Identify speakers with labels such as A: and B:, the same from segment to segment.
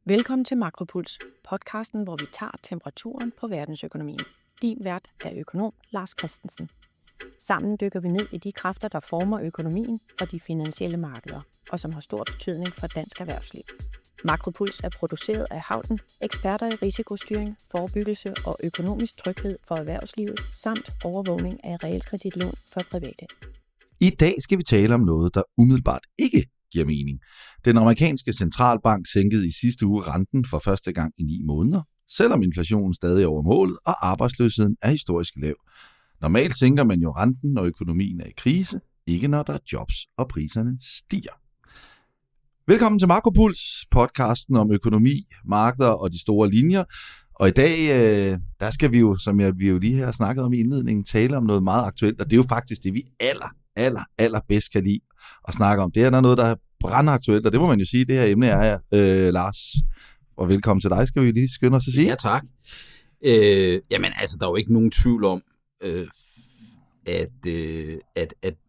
A: Velkommen til Makropuls, podcasten, hvor vi tager temperaturen på verdensøkonomien. Din vært er økonom Lars Christensen. Sammen dykker vi ned i de kræfter, der former økonomien og de finansielle markeder, og som har stor betydning for dansk erhvervsliv. Makropuls er produceret af Havden, eksperter i risikostyring, forebyggelse og økonomisk tryghed for erhvervslivet, samt overvågning af realkreditlån for private.
B: I dag skal vi tale om noget, der umiddelbart ikke giver mening. Den amerikanske centralbank sænkede i sidste uge renten for første gang i 9 måneder, selvom inflationen stadig er over målet, og arbejdsløsheden er historisk lav. Normalt sænker man jo renten, når økonomien er i krise, ikke når der er jobs og priserne stiger. Velkommen til Makropuls, podcasten om økonomi, markeder og de store linjer. Og i dag, der skal vi jo, som vi jo lige har snakket om i indledningen, tale om noget meget aktuelt, og det er jo faktisk det, vi allerbedst kan lide at snakke om. Det er noget, der er brandaktuelt, og det må man jo sige, det her emne er her, Lars. Og velkommen til dig, skal vi lige skynde os at sige.
C: Ja, tak. Jamen, altså, der er jo ikke nogen tvivl om,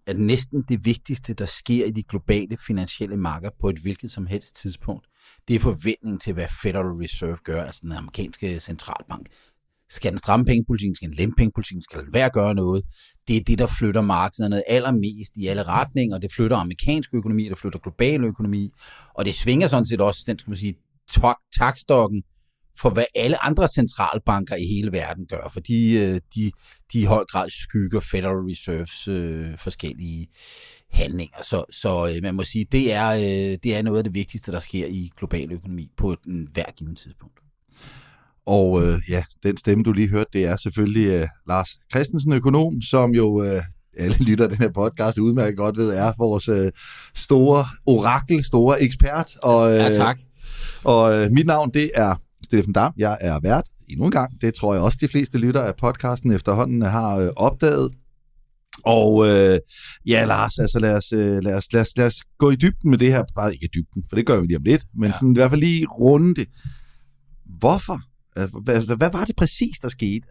C: at næsten det vigtigste, der sker i de globale finansielle markeder på et hvilket som helst tidspunkt, det er forventningen til, hvad Federal Reserve gør, altså den amerikanske centralbank. Skal den stramme pengepolitikken, skal den lempe pengepolitikken, skal den være at gøre noget? Det er det, der flytter markederne allermest i alle retninger, det flytter amerikansk økonomi, det flytter global økonomi, og det svinger sådan set også, den skal man sige, takstokken for hvad alle andre centralbanker i hele verden gør, for de i høj grad skygger Federal Reserves forskellige handlinger. Så man må sige, det er noget af det vigtigste, der sker i global økonomi på en hver given tidspunkt.
B: Og den stemme, du lige hørte, det er selvfølgelig Lars Christensen, økonom, som jo alle lytter af den her podcast udmærket godt ved, er vores store orakel, store ekspert. Og,
C: ja, tak.
B: Og mit navn, det er Steffen Dam. Jeg er vært endnu en gang. Det tror jeg også, de fleste lytter af podcasten efterhånden har opdaget. Og Lars, altså lad os gå i dybden med det her. Bare ikke i dybden, for det gør vi lige om lidt, men sådan, i hvert fald lige runde det. Hvorfor? Hvad var det præcis, der skete?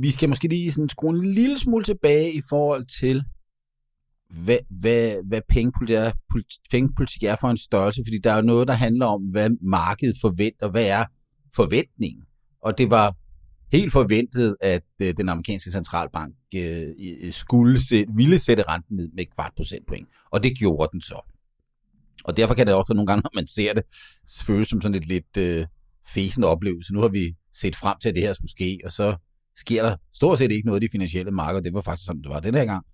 C: Vi skal måske lige sådan skrue en lille smule tilbage i forhold til, hvad pengepolitik er for en størrelse, fordi der er jo noget, der handler om, hvad markedet forventer, hvad er forventningen. Og det var helt forventet, at den amerikanske centralbank ville sætte renten ned med 0,25 procentpoint, og det gjorde den så. Og derfor kan det også nogle gange, når man ser det, føles som sådan et lidt fæsende oplevelse. Nu har vi set frem til, at det her skulle ske, og så sker der stort set ikke noget i de finansielle markeder. Det var faktisk sådan, det var den her gang,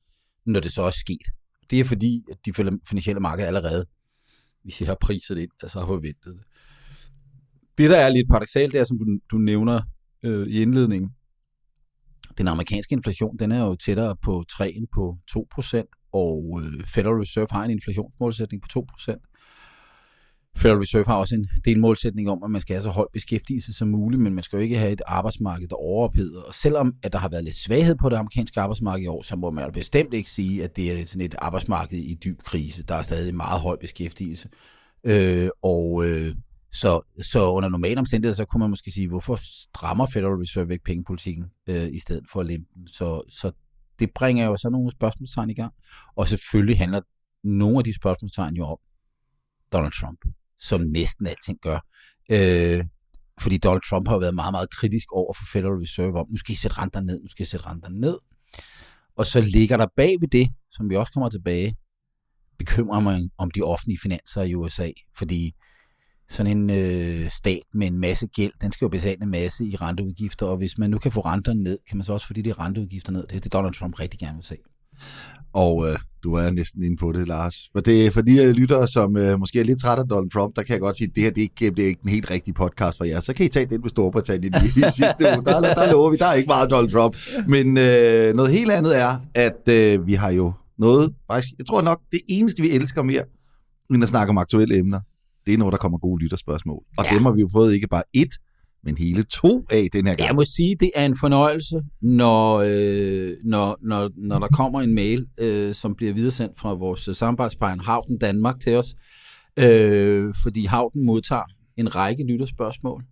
C: når det så er sket. Det er fordi, at de finansielle markeder allerede, hvis jeg har priset det ind, altså har forventet det. Det, der er lidt paradoksalt, det er, som du nævner i indledningen, den amerikanske inflation, den er jo tættere på 3 end på 2%, og Federal Reserve har en inflationsmålsætning på 2%. Federal Reserve har også en delmålsætning om, at man skal have så høj beskæftigelse som muligt, men man skal jo ikke have et arbejdsmarked, der overopheder. Og selvom at der har været lidt svaghed på det amerikanske arbejdsmarked i år, så må man jo bestemt ikke sige, at det er sådan et arbejdsmarked i dyb krise. Der er stadig meget høj beskæftigelse. Så under normale omstændigheder, så kunne man måske sige, hvorfor strammer Federal Reserve ikke pengepolitikken i stedet for at lempe den? Så det bringer jo så nogle spørgsmålstegn i gang. Og selvfølgelig handler nogle af de spørgsmålstegn jo om Donald Trump, som næsten alting gør. Fordi Donald Trump har været meget, meget kritisk over for Federal Reserve om, nu skal I sætte renterne ned, Og så ligger der bag ved det, som vi også kommer tilbage, bekymrer mig om de offentlige finanser i USA. Fordi sådan en stat med en masse gæld, den skal jo betale en masse i renteudgifter, og hvis man nu kan få renterne ned, kan man så også få de renteudgifter ned. Det er det, Donald Trump rigtig gerne vil se.
B: Og du er næsten inde på det, Lars. For det er for de lyttere, som måske er lidt træt af Donald Trump, der kan jeg godt sige, at det her det er ikke en helt rigtig podcast for jer. Så kan I tage den med Storbritannien i sidste uge. Der lover vi, der er ikke meget Donald Trump. Men noget helt andet er, at vi har jo noget, faktisk, jeg tror nok, det eneste, vi elsker mere, end at snakke om aktuelle emner, det er når der kommer gode lytterspørgsmål. Og dem har vi jo fået ikke bare 1, men hele 2 af den her gang.
C: Jeg må sige, det er en fornøjelse, når der kommer en mail, som bliver videresendt fra vores samarbejdspartner Havden Danmark til os, fordi Havden modtager en række lytterspørgsmål,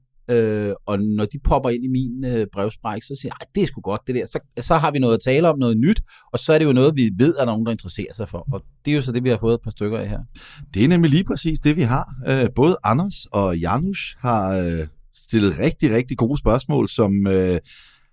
C: og når de popper ind i min brevsprække, så siger jeg, det er sgu godt det der. Så har vi noget at tale om, noget nyt, og så er det jo noget, vi ved, at der er nogen, der interesserer sig for. Og det er jo så det, vi har fået et par stykker af her.
B: Det er nemlig lige præcis det, vi har. Både Anders og Janusz har stillet rigtig, rigtig gode spørgsmål, som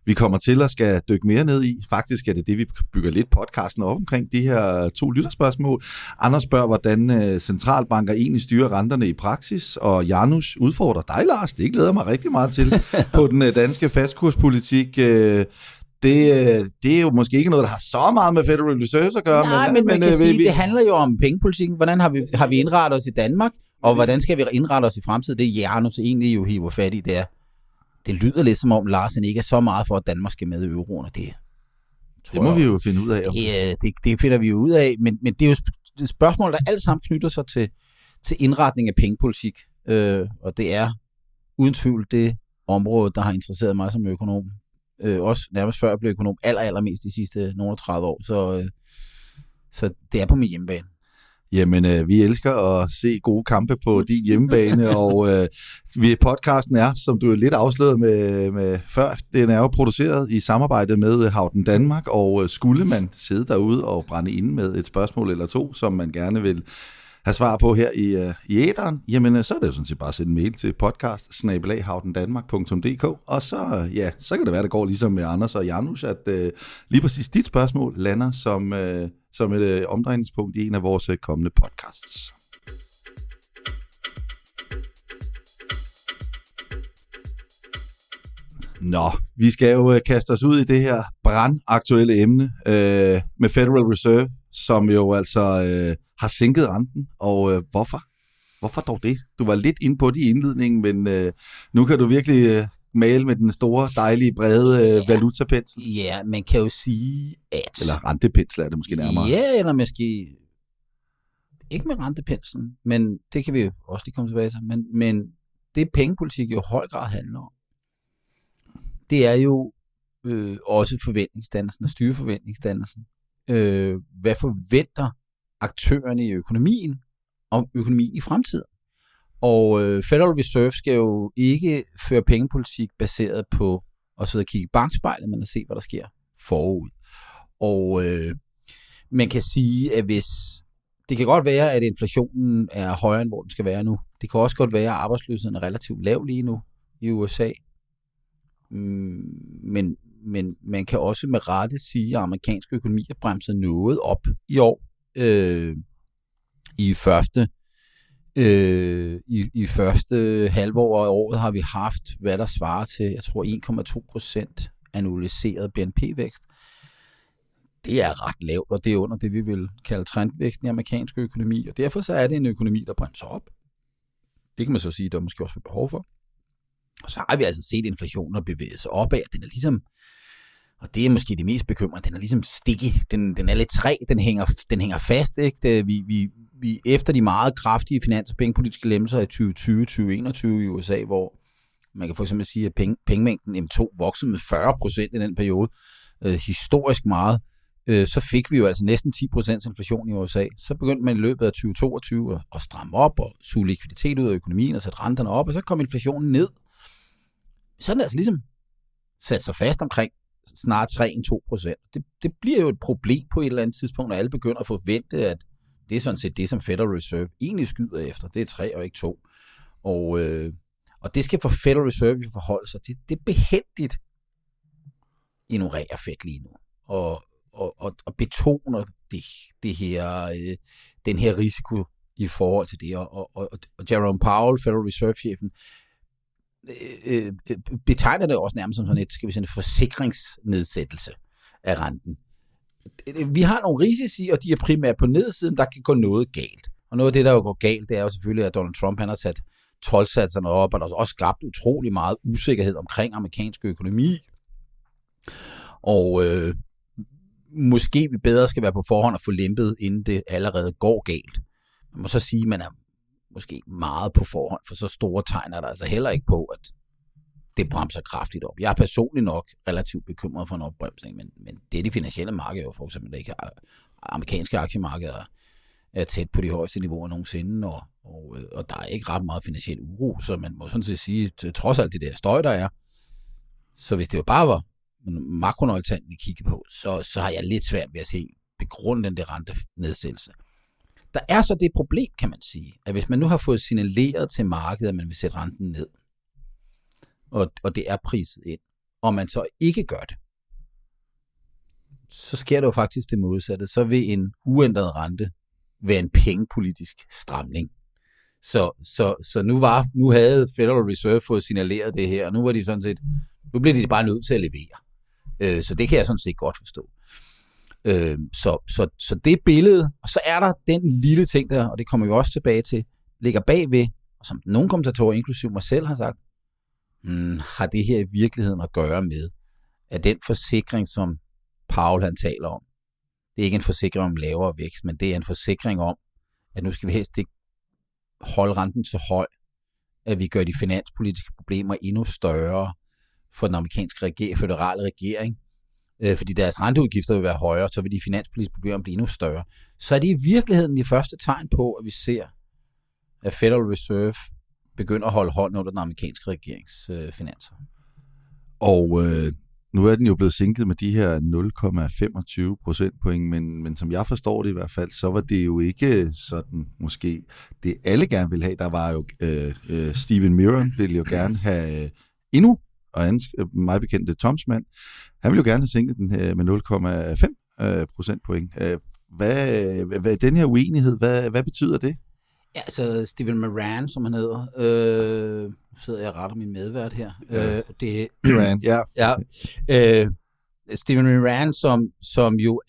B: vi kommer til at skal dykke mere ned i. Faktisk er det, vi bygger lidt podcasten op omkring, de her 2 lytterspørgsmål. Anders spørger, hvordan centralbanker egentlig styrer renterne i praksis, og Janusz udfordrer dig, Lars. Det glæder mig rigtig meget til på den danske fastkurspolitik. Det er jo måske ikke noget, der har så meget med Federal Reserve at gøre.
C: Nej, men man kan sige, det handler jo om pengepolitikken. Hvordan har vi indrettet os i Danmark, og hvordan skal vi indrette os i fremtiden? Det er Janusz egentlig jo hiver fat i, det lyder lidt som om Larsen ikke er så meget for, at Danmark skal med i euroen, og det
B: må vi jo finde ud af.
C: Ja, det finder vi jo ud af, men det er jo et spørgsmål, der alt sammen knytter sig til indretning af pengepolitik, og det er uden tvivl det område, der har interesseret mig som økonom. Også nærmest før jeg blev økonom, allermest de sidste nogle 30 år, så det er på min hjemmebane.
B: Jamen, vi elsker at se gode kampe på din hjemmebane, og podcasten er, som du er lidt afsløret med før, den er jo produceret i samarbejde med Houghton Danmark, og skulle man sidde derude og brænde inde med et spørgsmål eller 2, som man gerne vil have svar på her i æteren, jamen så er det jo sådan set bare at sende en mail til podcast@houghtondanmark.dk, og så kan det være, det går ligesom med Anders og Janusz, at lige præcis dit spørgsmål lander som et omdrejningspunkt i en af vores kommende podcasts. Nå, vi skal jo kaste os ud i det her brandaktuelle emne med Federal Reserve, som jo altså har sænket renten, og hvorfor? Hvorfor dog det? Du var lidt inde på det i indledningen, men nu kan du virkelig male med den store, dejlige, brede valutapensel.
C: Ja, man kan jo sige, at...
B: Eller rentepensel er det måske nærmere.
C: Ja, eller måske... Ikke med rentepenslen, men det kan vi jo også lige komme tilbage til. Men det pengepolitik jo i høj grad handler om, det er jo også forventningsdannelsen og styreforventningsdannelsen. Hvad forventer aktørerne i økonomien om økonomien i fremtiden? Og Federal Reserve skal jo ikke føre pengepolitik baseret på at sidde og kigge i bakspejlet, men at se, hvad der sker forud. Og man kan sige, at det kan godt være, at inflationen er højere, end hvor den skal være nu. Det kan også godt være, at arbejdsløsheden er relativt lav lige nu i USA. Men man kan også med rette sige, at amerikansk økonomi er bremset noget op i år. I første halvår af året har vi haft, hvad der svarer til, jeg tror 1,2% annualiseret BNP-vækst. Det er ret lavt, og det er under det, vi vil kalde trendvæksten i amerikansk økonomi, og derfor så er det en økonomi, der bremser op. Det kan man så sige, der måske også er behov for. Og så har vi altså set inflationen bevæge sig opad. Den er ligesom, og det er måske det mest bekymrende, den er ligesom sticky. Den er lidt træg, den hænger fast. Ikke? Vi efter de meget kraftige finans- og pengepolitiske lempelser i 2020-2021 i USA, hvor man kan for eksempel sige, at pengemængden M2 voksede med 40% i den periode, historisk meget, så fik vi jo altså næsten 10% inflation i USA. Så begyndte man i løbet af 2022 at stramme op og suge likviditet ud af økonomien og sætte renterne op, og så kom inflationen ned. Så er den altså ligesom sat sig fast omkring snart 3-2%. Det bliver jo et problem på et eller andet tidspunkt, når alle begynder at forvente, at det er sådan set det, som Federal Reserve egentlig skyder efter. Det er 3 og ikke 2. Og det skal for Federal Reserve forholde sig til. Det er behendigt ignorerer Fed lige nu. Og betoner det her, den her risiko i forhold til det. Og Jerome Powell, Federal Reserve-chefen, betegner det også nærmest som sådan en forsikringsnedsættelse af renten. Vi har nogle risici, og de er primært på nedsiden, der kan gå noget galt. Og noget af det, der jo går galt, det er jo selvfølgelig, at Donald Trump han har sat toldsatserne op, og der er også skabt utrolig meget usikkerhed omkring amerikansk økonomi. Og måske vi bedre skal være på forhånd og få lempet, inden det allerede går galt. Man må så sige, at man er måske meget på forhånd, for så store tegn er der altså heller ikke på, at det bremser kraftigt op. Jeg er personligt nok relativt bekymret for en opbremsning, men det er de finansielle markeder, for eksempel ikke amerikanske aktiemarkeder er tæt på de højeste niveauer nogensinde, Og der er ikke ret meget finansiel uro, så man må sådan set sige, trods alt det der støj, der er, så hvis det jo bare var makronøgletallene, vi kigger på, så har jeg lidt svært ved at se begrunde den der rentenedsættelse. Der er så det problem, kan man sige, at hvis man nu har fået signaleret til markedet, at man vil sætte renten ned, og det er priset ind, og man så ikke gør det, så sker der jo faktisk det modsatte. Så vil en uændret rente være en pengepolitisk stramning. Så nu havde Federal Reserve fået signaleret det her, og nu blev de bare nødt til at levere. Så det kan jeg sådan set godt forstå. Så det billede, og så er der den lille ting der, og det kommer vi også tilbage til, ligger bagved, og som nogle kommentatorer, inklusive mig selv, har sagt, har det her i virkeligheden at gøre med, at den forsikring, som Powell han taler om, det er ikke en forsikring om lavere vækst, men det er en forsikring om, at nu skal vi helst ikke holde renten så høj, at vi gør de finanspolitiske problemer endnu større for den amerikanske føderale regering, fordi deres renteudgifter vil være højere, så vil de finanspolitiske problemer blive endnu større. Så er det i virkeligheden de første tegn på, at vi ser, at Federal Reserve begynder at holde hånd under den amerikanske regerings finanser.
B: Og nu er den jo blevet sænket med de her 0,25 procentpoint, men som jeg forstår det i hvert fald, så var det jo ikke sådan måske det alle gerne ville have. Der var jo Stephen Miron ville jo gerne have endnu, og meget bekendte Tomsmand, han ville jo gerne have sænket den med 0,5 procentpoint. Hvad den her uenighed, hvad betyder det?
C: Ja, så Stephen Moran, som han hedder, sidder jeg ret om min medvært her.
B: Moran, ja.
C: Stephen Moran, som jo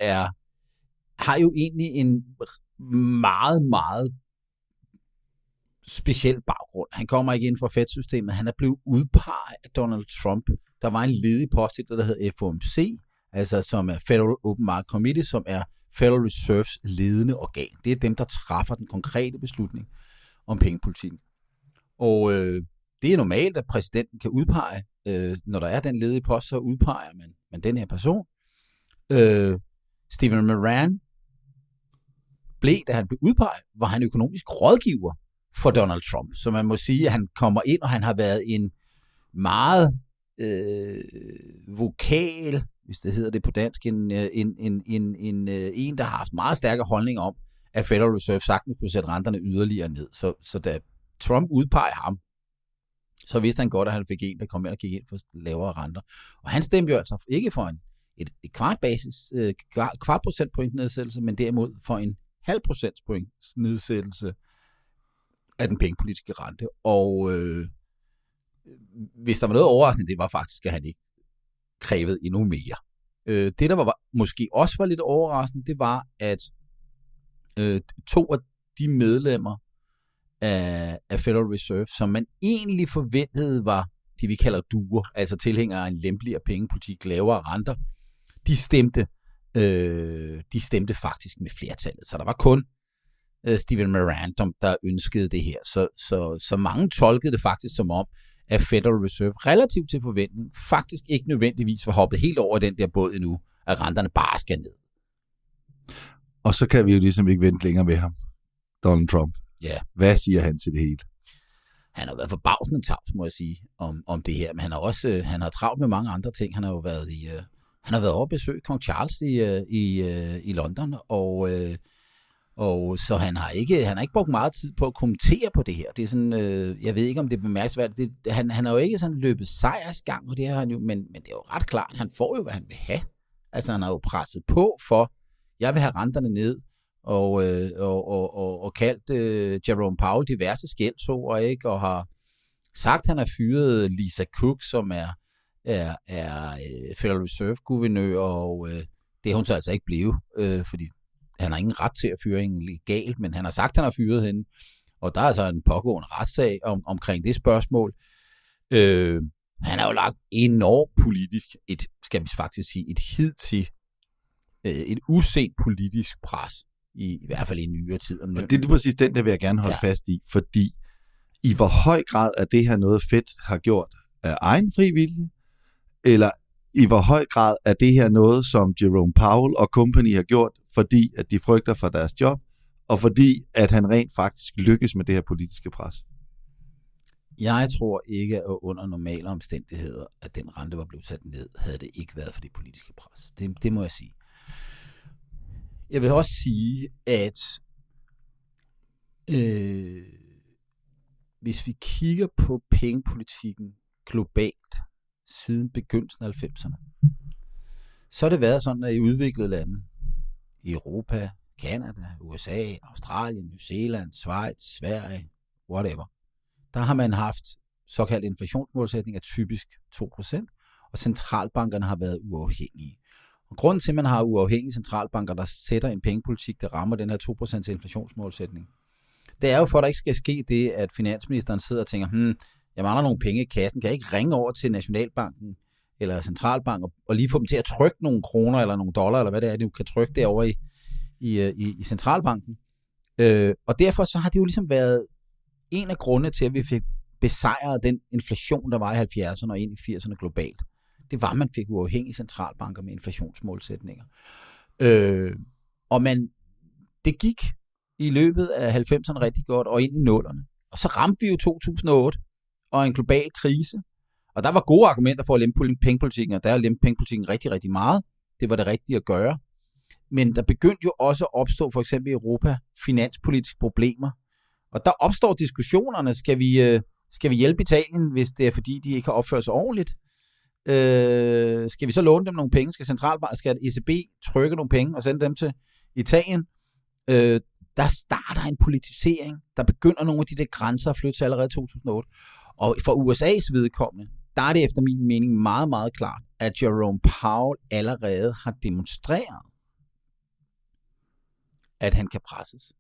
C: har jo egentlig en meget, meget speciel baggrund. Han kommer ikke ind fra Fed-systemet. Han er blevet udpeget af Donald Trump. Der var en ledig post, der hedder FOMC, altså som er Federal Open Market Committee, som er Federal Reserves ledende organ. Det er dem, der træffer den konkrete beslutning om pengepolitikken. Og det er normalt, at præsidenten kan udpege, når der er den ledige post, så udpeger man den her person. Stephen Moran da han blev udpeget, var han økonomisk rådgiver for Donald Trump. Så man må sige, at han kommer ind, og han har været en meget vokal, hvis det hedder det på dansk, en, der har haft meget stærke holdninger om, at Federal Reserve sagtens kunne sætte renterne yderligere ned. Så da Trump udpegede ham, så vidste han godt, at han fik en, der kom ind og gik ind for lavere renter. Og han stemte jo altså ikke for et kvart procentpoint nedsættelse, men derimod for en halv procentpoint nedsættelse af den pengepolitiske rente. Og hvis der var noget overraskende, det var faktisk, at han ikke krævede endnu mere. Det, der var måske også var lidt overraskende, det var, at to af de medlemmer af Federal Reserve, som man egentlig forventede var det, vi kalder duer, altså tilhængere af en lempeligere pengepolitik, lavere renter, de stemte faktisk med flertallet. Så der var kun Stephen Moran, der ønskede det her. Så mange tolkede det faktisk som om, at Federal Reserve relativt til forventning faktisk ikke nødvendigvis var hoppet helt over den der båd endnu, at renterne bare skal ned.
B: Og så kan vi jo ligesom ikke vente længere med ham, Donald Trump.
C: Ja.
B: Hvad siger han til det hele?
C: Han har været forbavsende tavs, må jeg sige, om det her, men han har travlt med mange andre ting. Han har jo været han har været over at besøge kong Charles i London, og så han har ikke brugt meget tid på at kommentere på det her. Det er sådan, jeg ved ikke, om det er bemærkelsesværdigt. Han har jo ikke sådan løbet sejrsgang, og det har han jo, men det er jo ret klart, han får jo, hvad han vil have. Altså, han har jo presset på for, jeg vil have renterne ned, og kaldt Jerome Powell diverse skældsord, ikke? Og har sagt, han har fyret Lisa Cook, som er Federal Reserve-guvernør, og det er hun så altså ikke blevet, fordi han har ingen ret til at fyre hende legalt, men han har sagt, han har fyret hende, og der er så en pågående retssag omkring det spørgsmål. Han har jo lagt enormt politisk, skal vi faktisk sige, et uset politisk pres, i hvert fald i nyere tid.
B: Og det er præcis den, der vil jeg gerne holde fast i, fordi i hvor høj grad er det her noget Fed har gjort af egen fri vilje, eller i hvor høj grad er det her noget, som Jerome Powell og company har gjort, fordi at de frygter for deres job, og fordi at han rent faktisk lykkes med det her politiske pres?
C: Jeg tror ikke, at under normale omstændigheder, at den rente var blevet sat ned, havde det ikke været for det politiske pres. Det må jeg sige. Jeg vil også sige, at hvis vi kigger på pengepolitikken globalt siden begyndelsen af 90'erne, så har det været sådan, at i udviklede lande, i Europa, Canada, USA, Australien, New Zealand, Schweiz, Sverige, whatever, der har man haft såkaldt inflationsmålsætning af typisk 2%, og centralbankerne har været uafhængige. Og grunden til, at man har uafhængige centralbanker, der sætter en pengepolitik, der rammer den her 2% inflationsmålsætning, det er jo for, at der ikke skal ske det, at finansministeren sidder og tænker, jeg mangler nogle penge i kassen, kan jeg ikke ringe over til Nationalbanken eller centralbanken og lige få dem til at trykke nogle kroner eller nogle dollar, eller hvad det er, du kan trykke derovre i centralbanken. Og derfor så har det jo ligesom været en af grundene til, at vi fik besejret den inflation, der var i 70'erne og ind i 80'erne globalt. Det var, at man fik uafhængige centralbanker med inflationsmålsætninger. Og det gik i løbet af 90'erne rigtig godt og ind i 0'erne. Og så ramte vi jo 2008 og en global krise. Og der var gode argumenter for at lempe pengepolitikken, og der lempe pengepolitikken rigtig, rigtig meget. Det var det rigtige at gøre. Men der begyndte jo også at opstå, for eksempel i Europa, finanspolitiske problemer. Og der opstår diskussionerne, skal vi hjælpe Italien, hvis det er fordi, de ikke har opført sig ordentligt? Skal vi så låne dem nogle penge? Skal ECB trykke nogle penge og sende dem til Italien? Der starter en politisering. Der begynder nogle af de der grænser at flytte til allerede 2008. Og for USA's vedkommende, der er det efter min mening meget, meget klart, at Jerome Powell allerede har demonstreret, at han kan presses.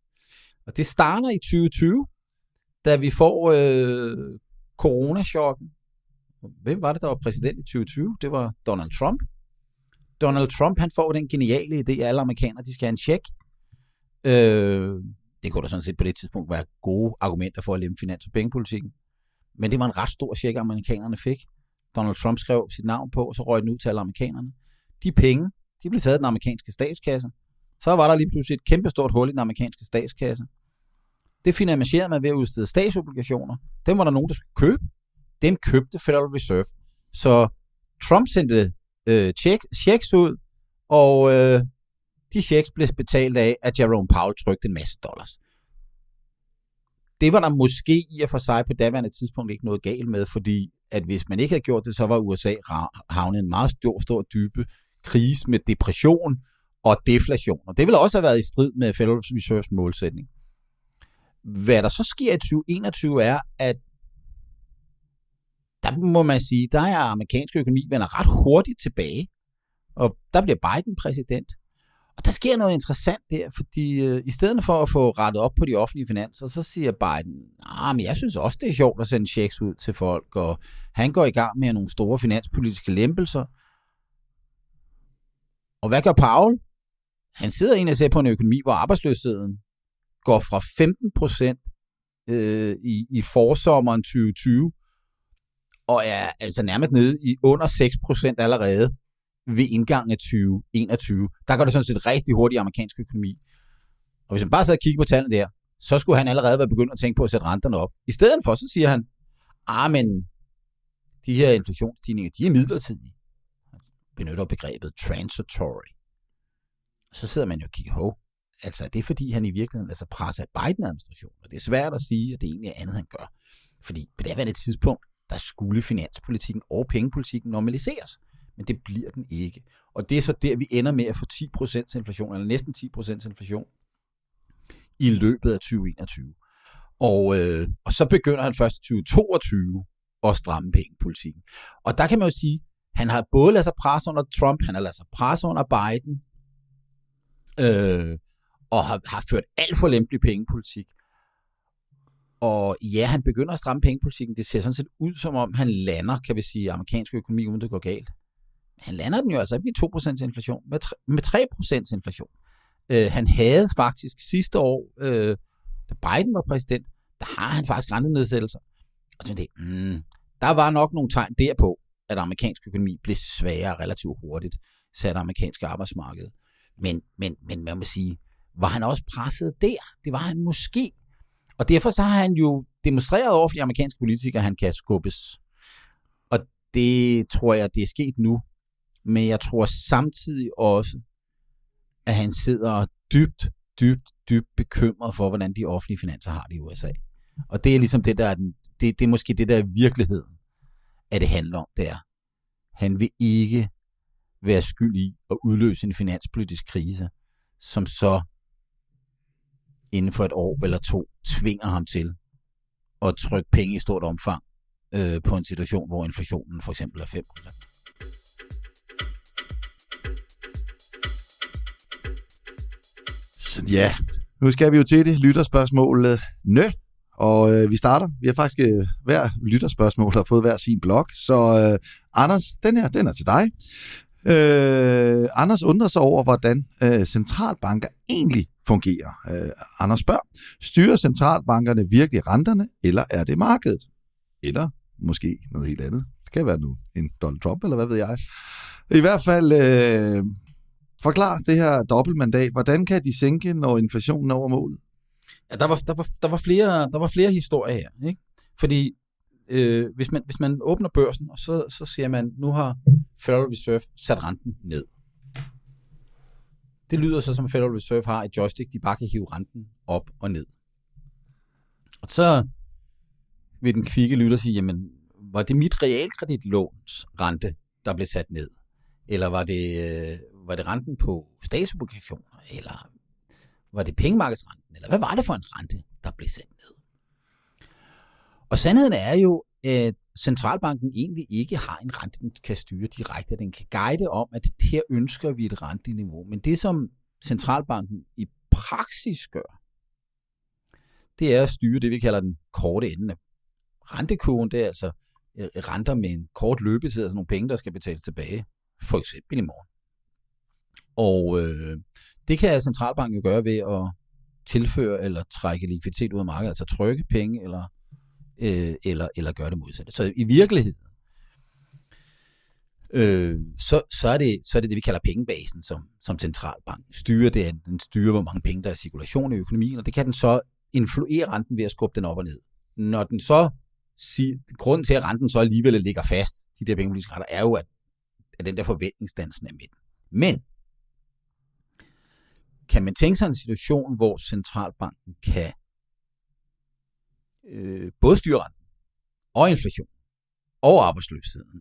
C: Og det starter i 2020, da vi får coronachokken. Hvem var det, der var præsident i 2020? Det var Donald Trump. Donald Trump, han får den geniale idé, at alle amerikanere, de skal have en check. Det kunne da sådan set på det tidspunkt være gode argumenter for at lempe finans- og pengepolitikken. Men det var en ret stor check, amerikanerne fik. Donald Trump skrev sit navn på, og så røg den ud til alle amerikanerne. De penge, de blev taget af den amerikanske statskasse. Så var der lige pludselig et kæmpestort hul i den amerikanske statskasse. Det finansierede man ved at udstede statsobligationer. Dem var der nogen, der skulle købe. Dem købte Federal Reserve. Så Trump sendte checks ud, og de checks blev betalt af, at Jerome Powell trykte en masse dollars. Det var der måske i og for sig på daværende tidspunkt ikke noget galt med, fordi at hvis man ikke havde gjort det, så var USA havnet en meget stor dybe krise med depression og deflation. Og det ville også have været i strid med Federal Reserves målsætning. Hvad der så sker i 2021 er, at der må man sige, der er amerikansk økonomi vender ret hurtigt tilbage, og der bliver Biden præsident. Og der sker noget interessant der, fordi i stedet for at få rettet op på de offentlige finanser, så siger Biden, men jeg synes også, det er sjovt at sende checks ud til folk, og han går i gang med nogle store finanspolitiske lempelser. Og hvad gør Powell? Han sidder egentlig og ser på en økonomi, hvor arbejdsløsheden går fra 15% i forsommeren 2020, og er altså nærmest nede i under 6% allerede ved indgangen af 2021. Der går det sådan set rigtig hurtigt i amerikansk økonomi. Og hvis man bare sad og kigger på tallene der, så skulle han allerede være begyndt at tænke på at sætte renterne op. I stedet for, så siger han, men de her inflationsstigninger, de er midlertidige. Han benytter begrebet transitory. Så sidder man jo og kigger, altså det er fordi, han i virkeligheden lader sig presse af Biden-administrationen. Og det er svært at sige, at det egentlig er andet, han gør. Fordi på det her tidspunkt, der skulle finanspolitikken og pengepolitikken normaliseres. Men det bliver den ikke. Og det er så der, vi ender med at få 10% inflation, eller næsten 10% inflation, i løbet af 2021. Og så begynder han først i 2022 at stramme pengepolitikken. Og der kan man jo sige, han har både ladet sig presse under Trump, han har ladet sig presse under Biden, og har ført alt for lempelig pengepolitik. Og ja, han begynder at stramme pengepolitikken. Det ser sådan set ud, som om han lander, kan vi sige, amerikansk økonomi, uden det går galt. Han lander den jo altså ikke med 2% inflation, med 3% inflation. Han havde faktisk sidste år, da Biden var præsident, der har han faktisk rentenedsættelser. Og så der var nok nogle tegn derpå, at amerikansk økonomi blev sværere relativt hurtigt, sat amerikanske arbejdsmarked. Men man må sige, var han også presset der. Det var han måske. Og derfor så har han jo demonstreret over for de amerikanske politikere, at han kan skubbes. Og det tror jeg, det er sket nu. Men jeg tror samtidig også, at han sidder dybt bekymret for, hvordan de offentlige finanser har det i USA. Og det er ligesom det der, det er måske det der i virkeligheden, at det handler om, det er. Han vil ikke være skyld i at udløse en finanspolitisk krise, som så inden for et år eller to tvinger ham til at trykke penge i stort omfang på en situation, hvor inflationen for eksempel er 5%.
B: Ja, nu skal vi jo til det lytterspørgsmål. Og vi starter. Vi har faktisk hver lytterspørgsmål har fået hver sin blog. Så Anders, den er til dig. Anders undrer sig over, hvordan centralbanker egentlig fungerer. Anders spørger, styrer centralbankerne virkelig renterne, eller er det markedet? Eller måske noget helt andet. Det kan være nu en Donald Trump, eller hvad ved jeg. I hvert fald forklar det her dobbeltmandat. Hvordan kan de sænke, når inflationen er over målet?
C: Ja, der var flere historier her, ikke? Fordi hvis man åbner børsen, og så ser man, nu har Federal Reserve sat renten ned. Det lyder så som Federal Reserve har et joystick, de bare kan hive renten op og ned. Og så vil den kvikke lytter sige, jamen, var det mit realkreditlåns rente, der blev sat ned? Eller var det renten på statsobligationer? Eller var det pengemarkedsrenten? Eller hvad var det for en rente, der blev sat ned? Og sandheden er jo, at centralbanken egentlig ikke har en rente, den kan styre direkte. Den kan guide om, at her ønsker vi et renteniveau. Men det, som centralbanken i praksis gør, det er at styre det, vi kalder den korte ende. Rentekurven, det er altså renter med en kort løbetid, altså nogle penge, der skal betales tilbage, for eksempel i morgen. Og det kan centralbanken jo gøre ved at tilføre eller trække likviditet ud af markedet, altså trykke penge eller gøre det modsatte. Så i virkeligheden, så er det, vi kalder pengebasen, som centralbanken styrer. Den styrer, hvor mange penge, der er cirkulation i økonomien, og det kan den så influere renten ved at skubbe den op og ned. Når den så grunden til, at renten så alligevel ligger fast, de der pengepolitiske renter, er jo, at den der forventningsdansen er med den. Men kan man tænke sig en situation, hvor centralbanken kan både styre renten og inflation og arbejdsløsheden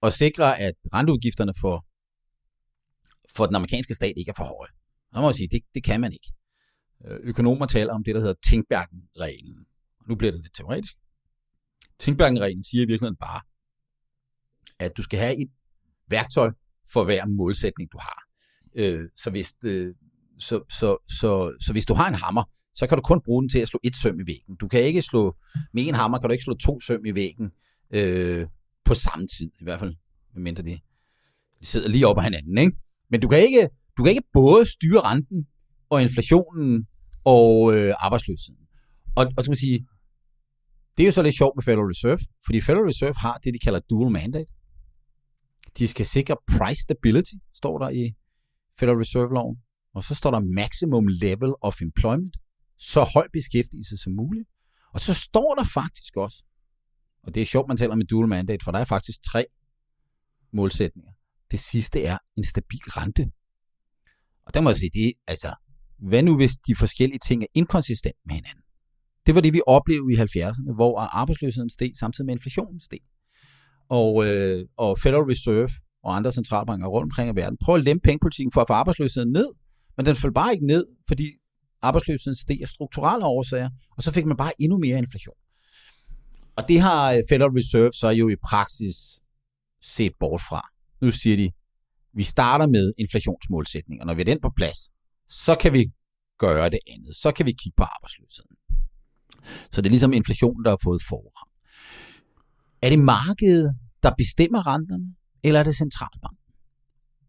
C: og sikre, at renteudgifterne for den amerikanske stat ikke er for høje? Så må man sige, det kan man ikke. Økonomer taler om det, der hedder Tinbergen-reglen. Nu bliver det lidt teoretisk. Tinbergen-reglen siger i virkeligheden bare, at du skal have et værktøj for hver målsætning, du har. Så hvis du har en hammer, så kan du kun bruge den til at slå et søm i væggen. Du kan ikke slå, med en hammer kan du ikke slå 2 søm i væggen på samme tid, i hvert fald, medmindre de sidder lige op ad hinanden, ikke? Men du kan ikke både styre renten og inflationen og arbejdsløsheden. Og skal man sige, det er jo så lidt sjovt med Federal Reserve, fordi Federal Reserve har det, de kalder dual mandate. De skal sikre price stability, står der i Federal Reserve-loven, og så står der maximum level of employment, så høj beskæftigelse som muligt. Og så står der faktisk også, og det er sjovt, man taler med dual mandate, for der er faktisk 3 målsætninger. Det sidste er en stabil rente. Og der må jeg sige, hvad nu hvis de forskellige ting er inkonsistent med hinanden? Det var det, vi oplevede i 70'erne, hvor arbejdsløsheden steg samtidig med inflationen steg. Og Federal Reserve og andre centralbanker rundt omkring i verden prøver at lempe pengepolitikken for at få arbejdsløsheden ned, men den faldt bare ikke ned, fordi arbejdsløsheden steg af strukturelle årsager, og så fik man bare endnu mere inflation. Og det har Federal Reserve så jo i praksis set bort fra. Nu siger de, vi starter med inflationsmålsætninger, og når vi er den på plads, så kan vi gøre det andet. Så kan vi kigge på arbejdsløsheden. Så det er ligesom inflationen, der har fået forrang. Er det markedet, der bestemmer renterne, eller er det centralbanken?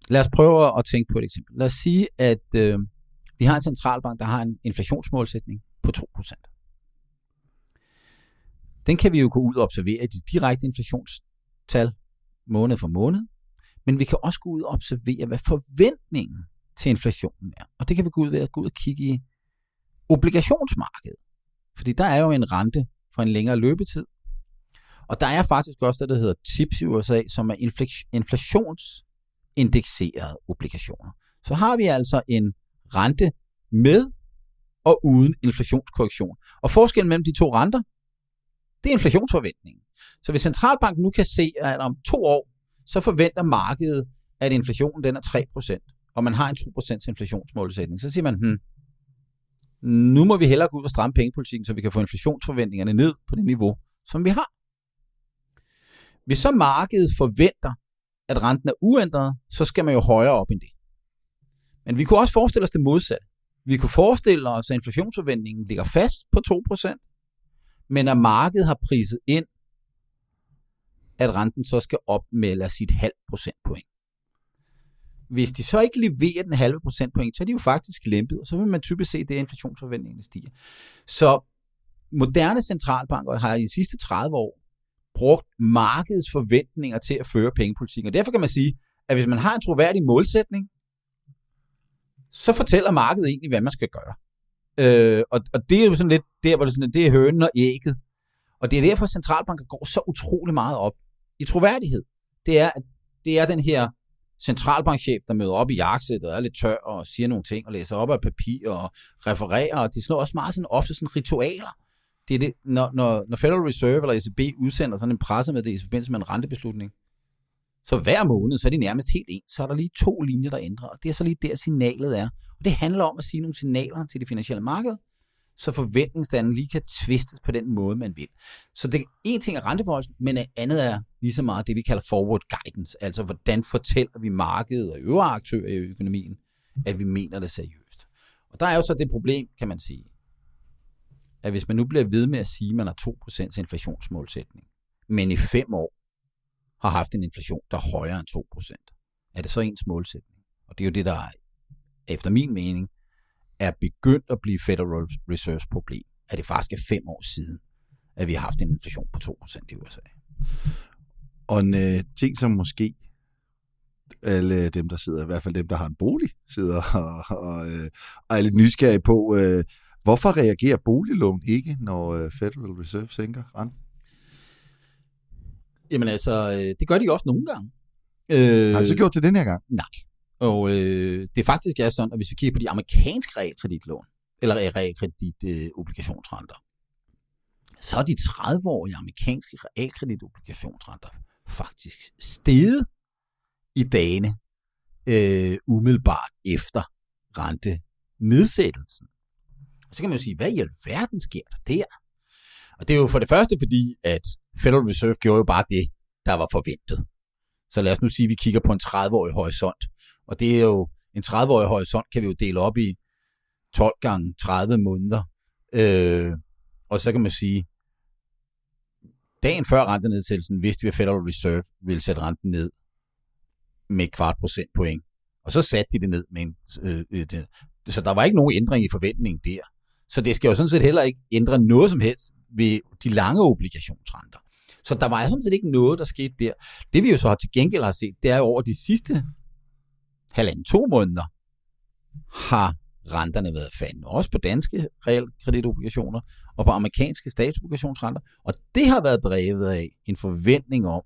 C: Lad os prøve at tænke på et eksempel. Lad os sige, at vi har en centralbank, der har en inflationsmålsætning på 2%. Den kan vi jo gå ud og observere i de direkte inflationstal måned for måned, men vi kan også gå ud og observere, hvad forventningen til inflationen er. Og det kan vi gå ud og kigge i obligationsmarkedet. Fordi der er jo en rente for en længere løbetid. Og der er faktisk også det, der hedder TIPS i USA, som er inflationsindekseret obligationer. Så har vi altså en rente med og uden inflationskorrektion. Og forskellen mellem de to renter, det er inflationsforventningen. Så hvis centralbanken nu kan se, at om 2 år, så forventer markedet, at inflationen den er 3%, og man har en 2% inflationsmålsætning, så siger man, nu må vi hellere gå ud og stramme pengepolitikken, så vi kan få inflationsforventningerne ned på det niveau, som vi har. Hvis så markedet forventer, at renten er uændret, så skal man jo højere op end det. Men vi kunne også forestille os det modsatte. Vi kunne forestille os, at inflationsforventningen ligger fast på 2%, men at markedet har priset ind, at renten så skal op med, lad os sige, 0,5 procentpoint. Hvis de så ikke leverer den halve procentpoint, så er de jo faktisk lempet, og så vil man typisk se, at inflationsforventningerne stiger. Så moderne centralbanker har i de sidste 30 år brugt markedets forventninger til at føre pengepolitikken. Og derfor kan man sige, at hvis man har en troværdig målsætning, så fortæller markedet egentlig, hvad man skal gøre. Og det er jo sådan lidt der, hvor det er hønen og ægget. Og det er derfor, at centralbanker går så utrolig meget op i troværdighed. Det er den her centralbankchef, der møder op i jakkesættet og er lidt tør og siger nogle ting og læser op af papir og refererer. Og det er også meget sådan, ofte sådan ritualer. Det er det, når Federal Reserve eller ECB udsender sådan en pressemeddelelse i forbindelse med en rentebeslutning, så hver måned, så er det nærmest helt ens. Så er der lige 2 linjer, der ændrer, og det er så lige der signalet er. Og det handler om at sige nogle signaler til det finansielle marked, så forventningsstanden lige kan tvistes på den måde, man vil. Så det en ting er renteforholdet, men andet er lige så meget det, vi kalder forward guidance, altså hvordan fortæller vi markedet og øvrige aktører i økonomien, at vi mener det seriøst. Og der er jo så det problem, kan man sige, at hvis man nu bliver ved med at sige, at man har 2% inflationsmålsætning, men i 5 år har haft en inflation, der er højere end 2%, er det så ens målsætning? Og det er jo det, der efter min mening er begyndt at blive Federal Reserves problem, at det faktisk er 5 år siden, at vi har haft en inflation på 2% i USA.
B: Og en ting, som måske alle dem, der sidder, i hvert fald dem, der har en bolig, sidder og er lidt nysgerrige på, hvorfor reagerer boliglån ikke, når Federal Reserve sænker renten?
C: Jamen altså, det gør de også nogle gange.
B: Har de så gjort det den her gang?
C: Nej. Og det faktisk er sådan, at hvis vi kigger på de amerikanske realkreditlån, eller realkreditobligationsrenter, så er de 30-årige amerikanske realkreditobligationsrenter faktisk steget i dagene umiddelbart efter rentenedsættelsen. Og så kan man jo sige, hvad i alverden sker der? Og det er jo for det første fordi, at Federal Reserve gjorde jo bare det, der var forventet. Så lad os nu sige, at vi kigger på en 30-årig horisont. Og det er jo, en 30-årig horisont kan vi jo dele op i 12 gange 30 måneder. Og så kan man sige, dagen før rentenedsættelsen vidste vi, at Federal Reserve ville sætte renten ned med 0,25 procentpoint. Og så satte de det ned med så der var ikke nogen ændring i forventningen der. Så det skal jo sådan set heller ikke ændre noget som helst ved de lange obligationsrenter. Så der var sådan set ikke noget, der skete der. Det vi jo så har til gengæld har set, det er over de sidste 1,5-2 måneder, har renterne været faldende. Også på danske realkreditobligationer og på amerikanske statsobligationsrenter. Og det har været drevet af en forventning om,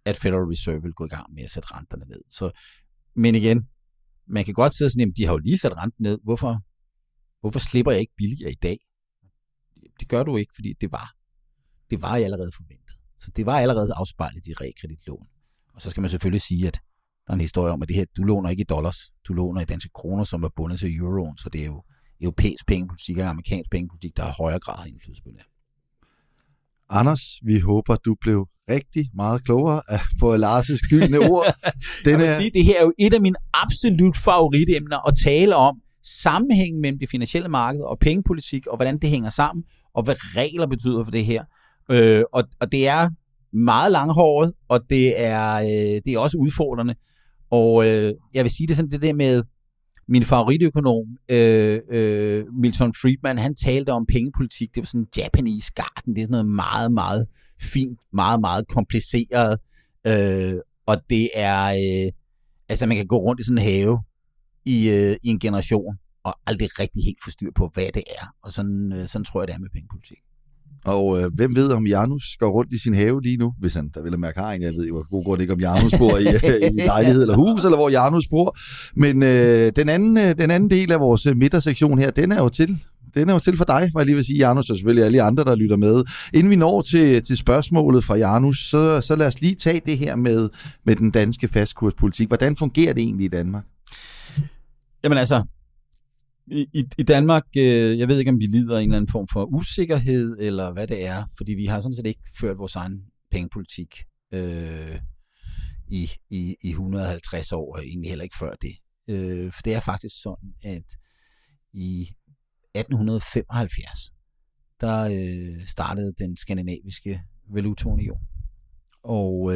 C: at Federal Reserve vil gå i gang med at sætte renterne ned. Så, men igen, man kan godt sidde sådan, at de har jo lige sat renten ned. Hvorfor slipper jeg ikke billigere i dag? Det gør du ikke, fordi det var allerede forventet. Så det var allerede afspejlet i realkreditlån. Og så skal man selvfølgelig sige, at der er en historie om, at det her, du låner ikke i dollars, du låner i danske kroner, som er bundet til euroen, så det er jo europæisk pengepolitik og amerikansk pengepolitik, der har højere grad af indflydelse på det.
B: Anders, vi håber, du blev rigtig meget klogere på Lars' gyldne ord.
C: Jeg vil sige, det her er jo et af mine absolut favoritemner at tale om sammenhængen mellem det finansielle marked og pengepolitik, og hvordan det hænger sammen, og hvad regler betyder for det her. Og det er meget langhåret, og det er også udfordrende. Og jeg vil sige det sådan, det der med min favoritøkonom, Milton Friedman, han talte om pengepolitik. Det var sådan en Japanese garden. Det er sådan noget meget, meget fint, meget, meget kompliceret. Og det er, altså man kan gå rundt i sådan en have i en generation, og aldrig rigtig helt få styr på, hvad det er. Og sådan tror jeg, det er med pengepolitik.
B: Og hvem ved, om Janus går rundt i sin have lige nu, hvis han der vil mærke har en. Jeg ved jo god grund ikke, om Janus bor i lejlighed eller hus, eller hvor Janus bor. Men den anden del af vores midtersektion her, den er jo til for dig, var jeg lige vil sige, Janus, og selvfølgelig alle andre, der lytter med. Inden vi når til spørgsmålet fra Janus, så lad os lige tage det her med den danske fastkurspolitik. Hvordan fungerer det egentlig i Danmark?
C: Jamen altså, i Danmark, jeg ved ikke, om vi lider af en eller anden form for usikkerhed, eller hvad det er, fordi vi har sådan set ikke ført vores egen pengepolitik i 150 år, og egentlig heller ikke før det. For det er faktisk sådan, at i 1875, der startede den skandinaviske valutaunion. Og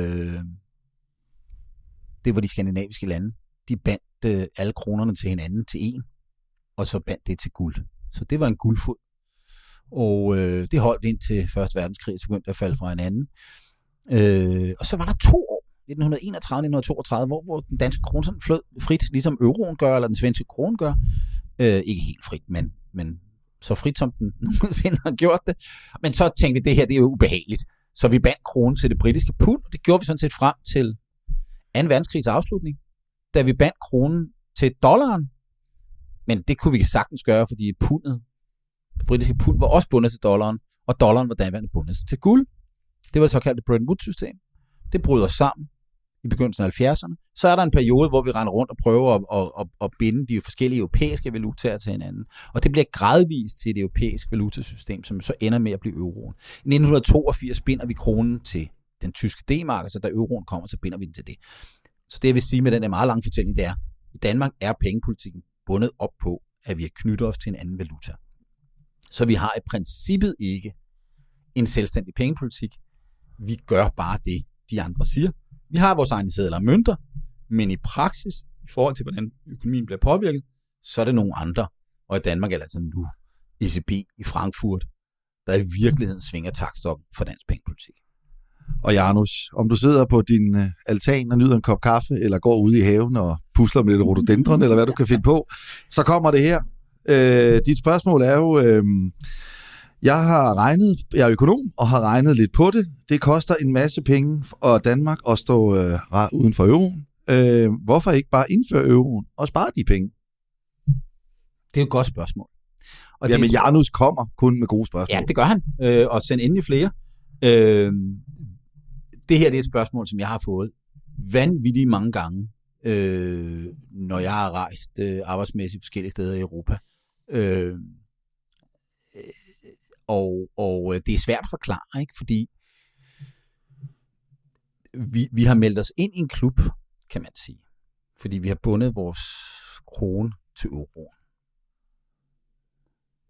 C: det var de skandinaviske lande. De bandt alle kronerne til hinanden til en, og så bandt det til guld. Så det var en guldfod. Og det holdt indtil Første Verdenskrig, så begyndte at falde fra hinanden. Og så var der 2 år, 1931-1932, hvor den danske krone sådan flød frit, ligesom euroen gør, eller den svenske krone gør. Ikke helt frit, men så frit, som den nogensinde har gjort det. Men så tænkte vi, det her det er jo ubehageligt. Så vi bandt kronen til det britiske pund, og det gjorde vi sådan set frem til 2. verdenskrigs afslutning, da vi bandt kronen til dollaren. Men det kunne vi sagtens gøre, fordi det britiske pund var også bundet til dollaren, og dollaren var daværende bundet til guld. Det var det såkaldte Bretton Woods-system. Det bryder sammen i begyndelsen af 70'erne. Så er der en periode, hvor vi render rundt og prøver at binde de forskellige europæiske valutaer til hinanden. Og det bliver gradvist til et europæisk valutasystem, som så ender med at blive euroen. I 1982 binder vi kronen til den tyske D-mark, så da euroen kommer, så binder vi den til det. Så det, jeg vil sige med den der meget lange fortælling, det er, i Danmark er pengepolitikken bundet op på, at vi har knyttet os til en anden valuta. Så vi har i princippet ikke en selvstændig pengepolitik. Vi gør bare det, de andre siger. Vi har vores egne sedler og mønter, men i praksis, i forhold til, hvordan økonomien bliver påvirket, så er det nogle andre. Og i Danmark er det altså nu ECB i Frankfurt, der i virkeligheden svinger taktstokken for dansk pengepolitik.
B: Og Janus, om du sidder på din altan og nyder en kop kaffe, eller går ude i haven og pusler med lidt rhododendron, eller hvad du kan finde på, så kommer det her. Dit spørgsmål er jo, jeg er økonom og har regnet lidt på det. Det koster en masse penge for Danmark at stå uden for euroen. Hvorfor ikke bare indføre euroen og spare de penge?
C: Det er jo et godt spørgsmål. Og
B: jamen, Janus kommer kun med gode spørgsmål.
C: Ja, det gør han. Og send endelig flere. Det her det er et spørgsmål, som jeg har fået vanvittigt mange gange, når jeg har rejst arbejdsmæssigt forskellige steder i Europa. Og det er svært at forklare, ikke? Fordi vi har meldt os ind i en klub, kan man sige. Fordi vi har bundet vores krone til euroen.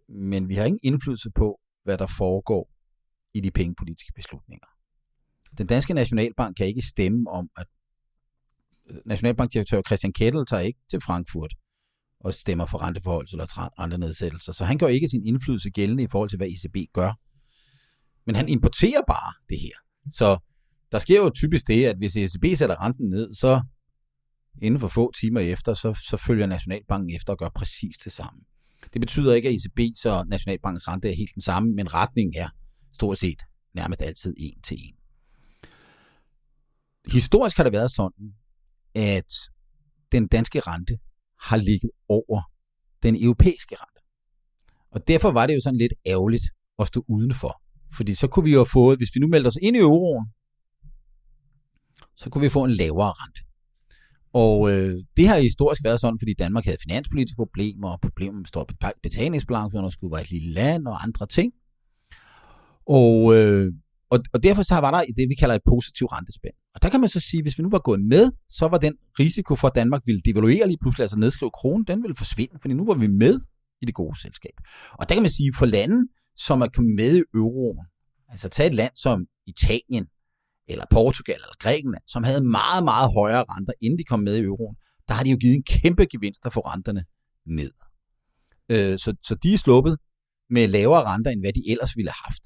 C: Men vi har ingen indflydelse på, hvad der foregår i de pengepolitiske beslutninger. Den danske Nationalbank kan ikke stemme om, at Nationalbankdirektør Christian Kettel tager ikke til Frankfurt og stemmer for renteforhold eller rentenedsættelser. Så han gør ikke sin indflydelse gældende i forhold til, hvad ECB gør. Men han importerer bare det her. Så der sker jo typisk det, at hvis ECB sætter renten ned, så inden for få timer efter, så følger Nationalbanken efter og gør præcis det samme. Det betyder ikke, at ECB så Nationalbankens rente er helt den samme, men retningen er stort set nærmest altid 1-1. Historisk har det været sådan, at den danske rente har ligget over den europæiske rente. Og derfor var det jo sådan lidt ærgerligt at stå udenfor. Fordi så kunne vi jo have fået, hvis vi nu meldte os ind i euroen, så kunne vi få en lavere rente. Og det har historisk været sådan, fordi Danmark havde finanspolitiske problemer, og problemer med stor betalingsbalance, når skulle være et lille land og andre ting. Og derfor så var der det, vi kalder et positivt rentespænd. Og der kan man så sige, hvis vi nu var gået med, så var den risiko for, at Danmark ville devaluere lige pludselig, altså nedskrive kronen, den ville forsvinde, fordi nu var vi med i det gode selskab. Og der kan man sige, for lande, som er kommet med i euroen, altså tag et land som Italien, eller Portugal, eller Grækenland, som havde meget, meget højere renter, inden de kom med i euroen, der har de jo givet en kæmpe gevinst at få renterne ned. Så de er sluppet med lavere renter, end hvad de ellers ville have haft.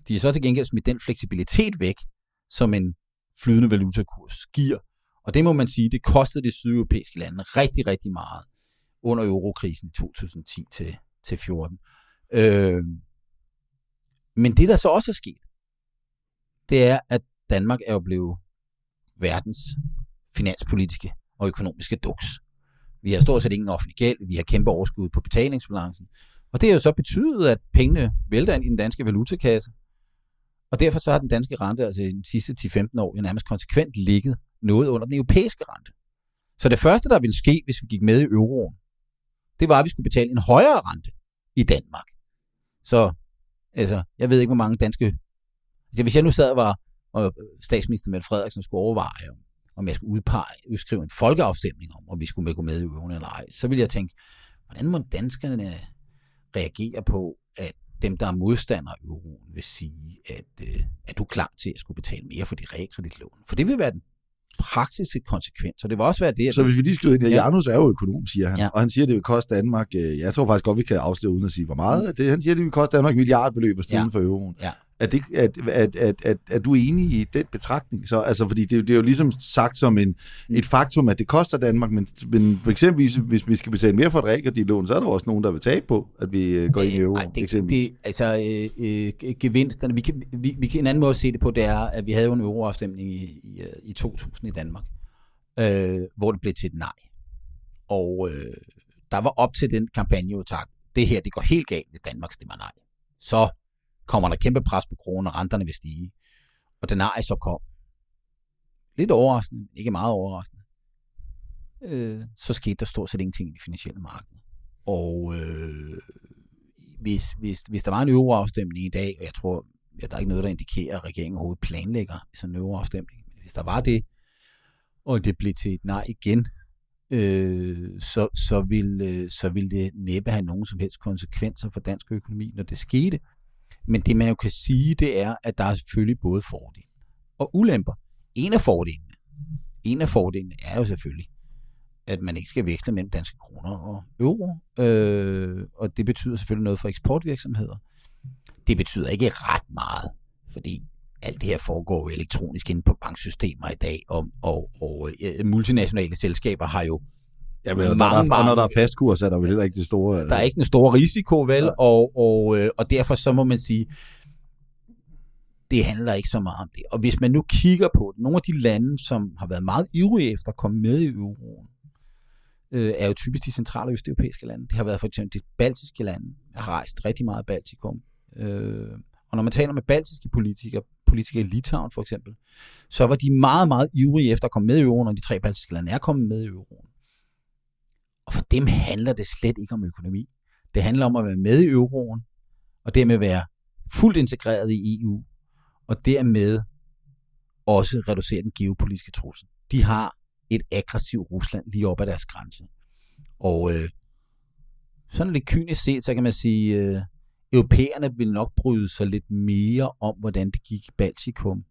C: De er så til gengæld smidt den fleksibilitet væk, som en flydende valutakurs giver. Og det må man sige, det kostede de sydeuropæiske lande rigtig, rigtig meget under eurokrisen i 2010 til 14. Men det, der så også er sket, det er, at Danmark er jo blevet verdens finanspolitiske og økonomiske duks. Vi har stort set ingen offentlig gæld, vi har kæmpe overskud på betalingsbalancen, og det har jo så betydet, at pengene vælter ind i den danske valutakasse, og derfor så har den danske rente altså i de sidste 10-15 år jo nærmest konsekvent ligget noget under den europæiske rente. Så det første, der ville ske, hvis vi gik med i euroen, det var, at vi skulle betale en højere rente i Danmark. Så altså, jeg ved ikke, hvor mange danske... Altså, hvis jeg nu sad og statsminister Mette Frederiksen skulle overveje, om jeg skulle udskrive en folkeafstemning om vi skulle gå med i euroen eller ej, så ville jeg tænke, hvordan må danskerne reagere på, at dem, der er modstandere af euroen, vil sige, at du er klar til at skulle betale mere for de realkreditlån. For det vil være den praktiske konsekvens, og det vil også være det...
B: Så hvis vi lige skriver ind, at Janus er jo økonom, siger han, og han siger, at det vil koste Danmark, jeg tror faktisk godt, vi kan afsløre uden at sige, hvor meget. Han siger, at det vil koste Danmark milliardbeløb at stå uden for euroen. Ja. Er du enig i den betragtning? Så, altså, fordi det er jo ligesom sagt som et faktum, at det koster Danmark, men for eksempel, hvis vi skal betale mere for et realkreditlån, så er der også nogen, der vil tabe på, at vi går ind i euroen.
C: Gevinsterne, vi kan en anden måde at se det på, det er, at vi havde jo en euroafstemning i 2000 i Danmark, hvor det blev til et nej. Og der var op til den kampagne jo sagt, det her, det går helt galt, hvis Danmark stemmer nej. Så kommer der kæmpe pres på kronen, og renterne vil stige. Og den nej så kom. Lidt overraskende, ikke meget overraskende. Så skete der stort set ingenting i de finansielle markeder. Og hvis der var en euroafstemning i dag, og jeg tror, at der er ikke noget, der indikerer, at regeringen overhovedet planlægger sådan en euroafstemning. Men hvis der var det, og det blev til et nej igen, så ville det næppe have nogen som helst konsekvenser for dansk økonomi, når det skete. Men det, man jo kan sige, det er, at der er selvfølgelig både fordele og ulemper. En af fordelene er jo selvfølgelig, at man ikke skal veksle mellem danske kroner og euro. Og det betyder selvfølgelig noget for eksportvirksomheder. Det betyder ikke ret meget, fordi alt det her foregår jo elektronisk inde på banksystemer i dag, og multinationale selskaber har jo
B: når der er fastkurs, er der vel heller ikke det store...
C: Der er ikke den store risiko, vel? Ja. Og derfor så må man sige, det handler ikke så meget om det. Og hvis man nu kigger på nogle af de lande, som har været meget ivrige efter at komme med i euroen, er jo typisk de centrale og østeuropæiske lande. Det har været for eksempel de baltiske lande. Jeg har rejst rigtig meget Baltikum. Og når man taler med baltiske politikere i Litauen for eksempel, så var de meget, meget ivrige efter at komme med i euroen, og de 3 baltiske lande er kommet med i euroen. Og for dem handler det slet ikke om økonomi. Det handler om at være med i euroen, og dermed være fuldt integreret i EU, og dermed også reducere den geopolitiske trussel. De har et aggressivt Rusland lige op ad deres grænse. Og sådan lidt kynisk set, så kan man sige, europæerne vil nok bryde sig lidt mere om, hvordan det gik i Baltikum,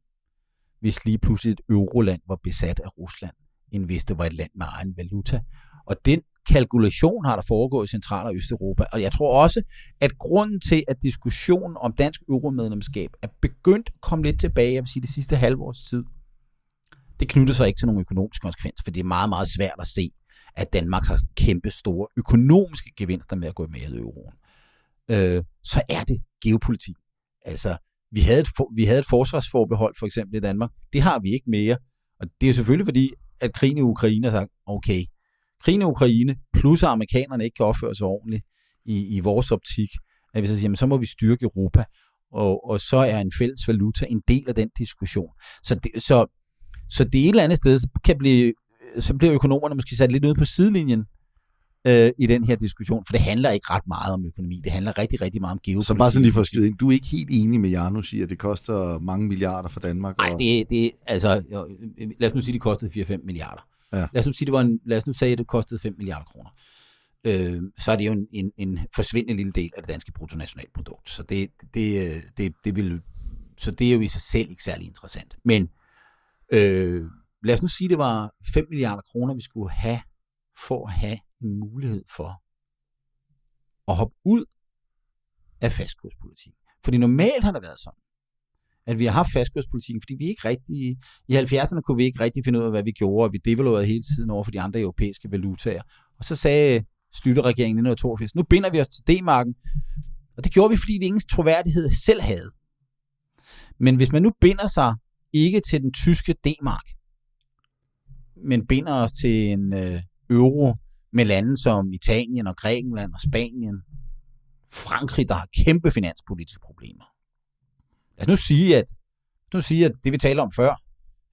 C: hvis lige pludselig et euroland var besat af Rusland, end hvis det var et land med egen valuta. Og den kalkulation har der foregået i Central- og Østeuropa. Og jeg tror også, at grunden til, at diskussionen om dansk euromedlemskab er begyndt at komme lidt tilbage, jeg vil sige det sidste halvårs tid, det knytter sig ikke til nogle økonomiske konsekvenser, for det er meget, meget svært at se, at Danmark har kæmpe store økonomiske gevinster med at gå med i euroen. Så er det geopolitik. Altså, vi havde et forsvarsforbehold for eksempel i Danmark. Det har vi ikke mere. Og det er selvfølgelig fordi, at krigen i Ukraine har sagt, okay, krigen i Ukraine, plus at amerikanerne ikke kan opføre sig ordentligt i vores optik, at vi så siger, jamen, så må vi styrke Europa, og så er en fælles valuta en del af den diskussion. Så det et eller andet sted, så bliver økonomerne måske sat lidt ude på sidelinjen i den her diskussion, for det handler ikke ret meget om økonomi, det handler rigtig, rigtig meget om geopolitik.
B: Så bare sådan lige for skydning, du er ikke helt enig med Janus i, at det koster mange milliarder for Danmark?
C: Nej, altså, lad os nu sige, at det kostede 4-5 milliarder. Ja. Lad os nu sige, at det kostede 5 milliarder kroner. Så er det jo en forsvindende lille del af det danske bruttonationalprodukt. Så så det er jo i sig selv ikke særlig interessant. Men lad os nu sige, at det var 5 milliarder kroner, vi skulle have for at have en mulighed for at hoppe ud af fastkurspolitik. Fordi normalt har det været sådan, at vi har haft fastkurspolitikken, fordi vi ikke rigtig, i 70'erne kunne vi ikke rigtig finde ud af, hvad vi gjorde, og vi devaluerede hele tiden over for de andre europæiske valutaer. Og så sagde Schlüter-regeringen i 1982, nu binder vi os til D-marken, og det gjorde vi, fordi vi ingen troværdighed selv havde. Men hvis man nu binder sig ikke til den tyske D-mark, men binder os til en euro med lande som Italien og Grækenland og Spanien, Frankrig, der har kæmpe finanspolitiske problemer. Lad os nu sige, at det vi taler om før,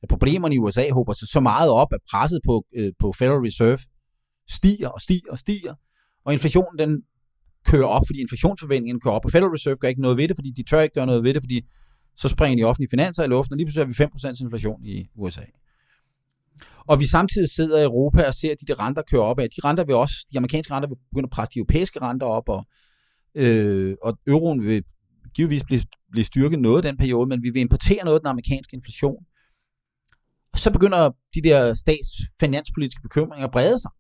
C: at problemerne i USA håber sig så meget op, at presset på Federal Reserve stiger, og inflationen den kører op, fordi inflationsforventningen kører op, og Federal Reserve gør ikke noget ved det, fordi de tør ikke gøre noget ved det, fordi så springer de offentlige finanser i luften, og lige pludselig har vi 5% inflation i USA. Og vi samtidig sidder i Europa og ser, at de renter kører op af. De amerikanske renter vil begynde at presse de europæiske renter op, og euroen vil givetvis blive styrket noget i den periode, men vi vil importere noget af den amerikanske inflation. Og så begynder de der statsfinanspolitiske bekymringer at brede sig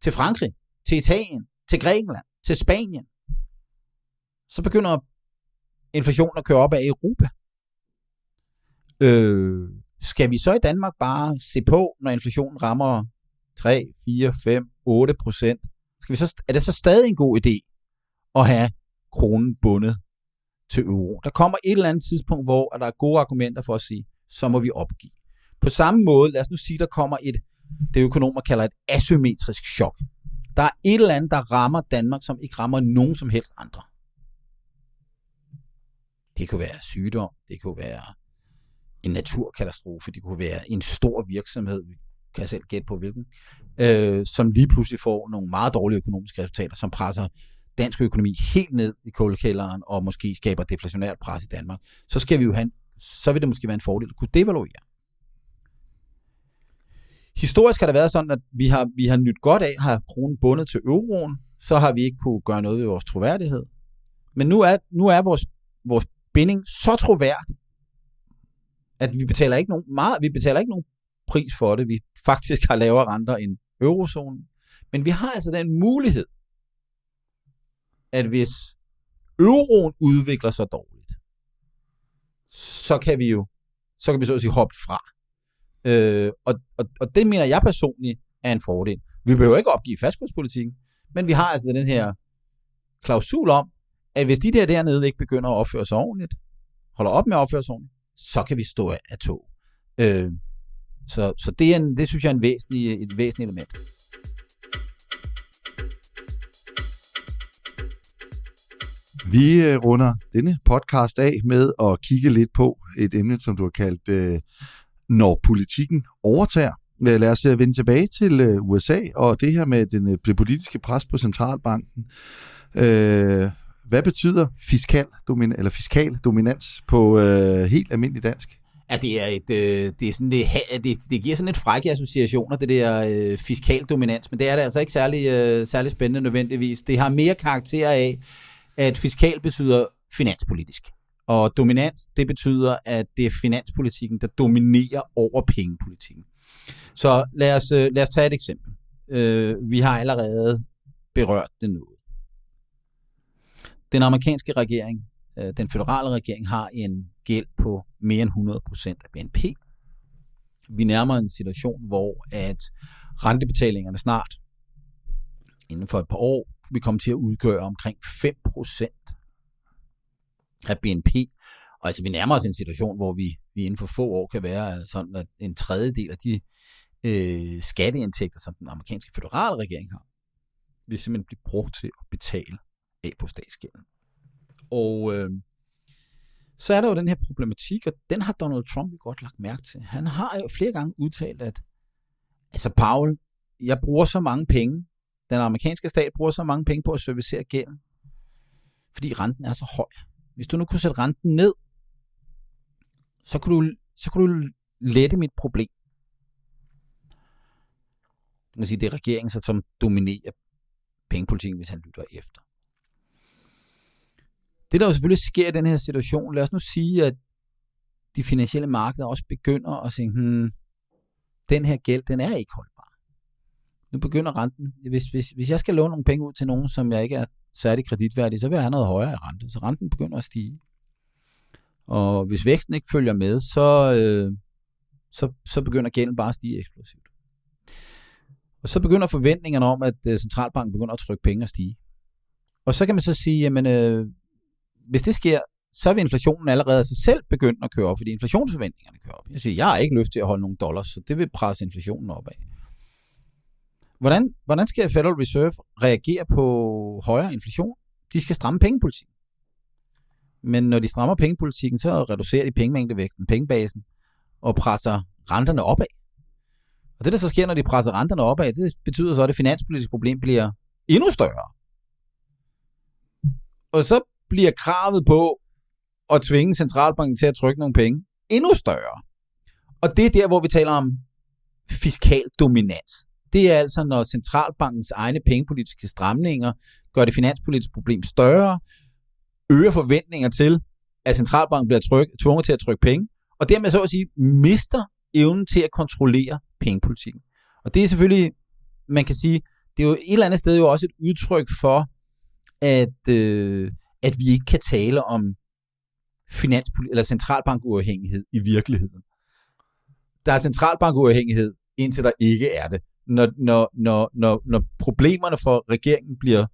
C: til Frankrig, til Italien, til Grækenland, til Spanien. Så begynder inflationen at køre op af Europa. Skal vi så i Danmark bare se på, når inflationen rammer 3, 4, 5, 8%? Er det så stadig en god idé at have kronen bundet til euro? Der kommer et eller andet tidspunkt, hvor der er gode argumenter for at sige, så må vi opgive. På samme måde, lad os nu sige, der kommer det økonomer kalder et asymmetrisk chok. Der er et eller andet, der rammer Danmark, som ikke rammer nogen som helst andre. Det kunne være sygdom, det kunne være en naturkatastrofe, det kunne være en stor virksomhed, vi kan selv gætte på hvilken, som lige pludselig får nogle meget dårlige økonomiske resultater, som presser dansk økonomi helt ned i kuldekælderen, og måske skaber deflationært pres i Danmark. Så vil det måske være en fordel at kunne devaluere. Historisk har det været sådan, at vi har nydt godt af at have kronen bundet til euroen, så har vi ikke kunne gøre noget ved vores troværdighed. Men nu er vores binding så troværdig, at vi betaler ikke nogen pris for det. Vi faktisk har lavere renter end eurozonen. Men vi har altså den mulighed, at hvis euroen udvikler sig dårligt, så kan vi så at sige hoppe fra. Og det mener jeg personligt er en fordel. Vi behøver ikke opgive fastkurspolitikken, men vi har altså den her klausul om, at hvis de dernede ikke begynder at opføre sig ordentligt, holder op med at opføre sig ordentligt, så kan vi stå af tog. Så det synes jeg er et væsentligt element.
B: Vi runder denne podcast af med at kigge lidt på et emne, som du har kaldt, når politikken overtager. Lad os vende tilbage til USA og det her med det politiske pres på centralbanken. Hvad betyder fiskal dominans på helt almindelig dansk?
C: Ja, det giver sådan lidt frække associationer, det der fiskal dominans, men det er det altså ikke særlig spændende nødvendigvis. Det har mere karakter af, at fiskal betyder finanspolitisk. Og dominans, det betyder, at det er finanspolitikken, der dominerer over pengepolitikken. Så lad os tage et eksempel. Vi har allerede berørt det nu. Den amerikanske regering, den føderale regering, har en gæld på mere end 100% af BNP. Vi nærmer en situation, hvor at rentebetalingerne snart, inden for et par år, vil komme til at udgøre omkring 5% af BNP. Og altså vi nærmer os en situation, hvor vi inden for få år kan være sådan, at en tredjedel af de skatteindtægter, som den amerikanske føderale regering har, vil simpelthen blive brugt til at betale af på statsgælden. Og så er der jo den her problematik, og den har Donald Trump jo godt lagt mærke til. Han har jo flere gange udtalt, at altså Powell, jeg bruger så mange penge, den amerikanske stat bruger så mange penge på at servicere gælden, fordi renten er så høj. Hvis du nu kunne sætte renten ned, så kunne du lette mit problem. Du kan sige, det er regeringen, som dominerer pengepolitikken, hvis han lytter efter. Det, der jo selvfølgelig sker i den her situation, lad os nu sige, at de finansielle markeder også begynder at sige, den her gæld, den er ikke holdbar. Nu begynder renten, hvis jeg skal låne nogle penge ud til nogen, som jeg ikke er særlig kreditværdig, så vil jeg have noget højere rente. Så renten begynder at stige. Og hvis væksten ikke følger med, så begynder gælden bare at stige eksplosivt. Og så begynder forventningerne om, at centralbanken begynder at trykke penge og stige. Og så kan man så sige, jamen, hvis det sker, så vil inflationen allerede af sig selv begynde at køre op, fordi inflationsforventningerne kører op. Jeg har ikke lyst til at holde nogle dollars, så det vil presse inflationen opad. Hvordan skal Federal Reserve reagere på højere inflation? De skal stramme pengepolitikken. Men når de strammer pengepolitikken, så reducerer de pengemængdevæksten, pengebasen, og presser renterne opad. Og det, der så sker, når de presser renterne opad, det betyder så, at det finanspolitiske problem bliver endnu større. Og så bliver kravet på at tvinge centralbanken til at trykke nogle penge endnu større. Og det er der, hvor vi taler om fiskal dominans. Det er altså, når centralbankens egne pengepolitiske stramninger gør det finanspolitiske problem større, øger forventninger til, at centralbanken bliver tvunget til at trykke penge, og dermed så at sige, mister evnen til at kontrollere pengepolitikken. Og det er selvfølgelig, man kan sige, det er jo et eller andet sted jo også et udtryk for, at vi ikke kan tale om eller centralbankuafhængighed i virkeligheden. Der er centralbankuafhængighed, indtil der ikke er det. Når problemerne for regeringen bliver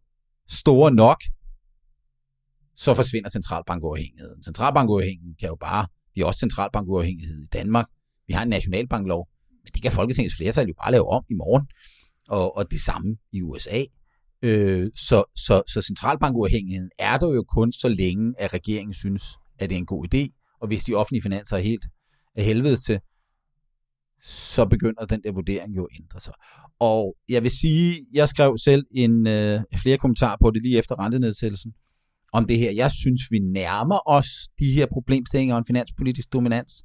C: store nok, så forsvinder centralbankuafhængigheden. Centralbankuafhængigheden kan jo bare, vi har også centralbankuafhængighed i Danmark. Vi har en nationalbanklov, men det kan Folketingets flertal jo bare lave om i morgen. Og det samme i USA. Så centralbankuafhængigheden er der jo kun så længe, at regeringen synes, at det er en god idé. Og hvis de offentlige finanser er helt af helvedes til, så begynder den der vurdering jo at ændre sig. Og jeg vil sige, jeg skrev selv flere kommentarer på det lige efter rentenedsættelsen om det her. Jeg synes, vi nærmer os de her problemstillinger og en finanspolitisk dominans.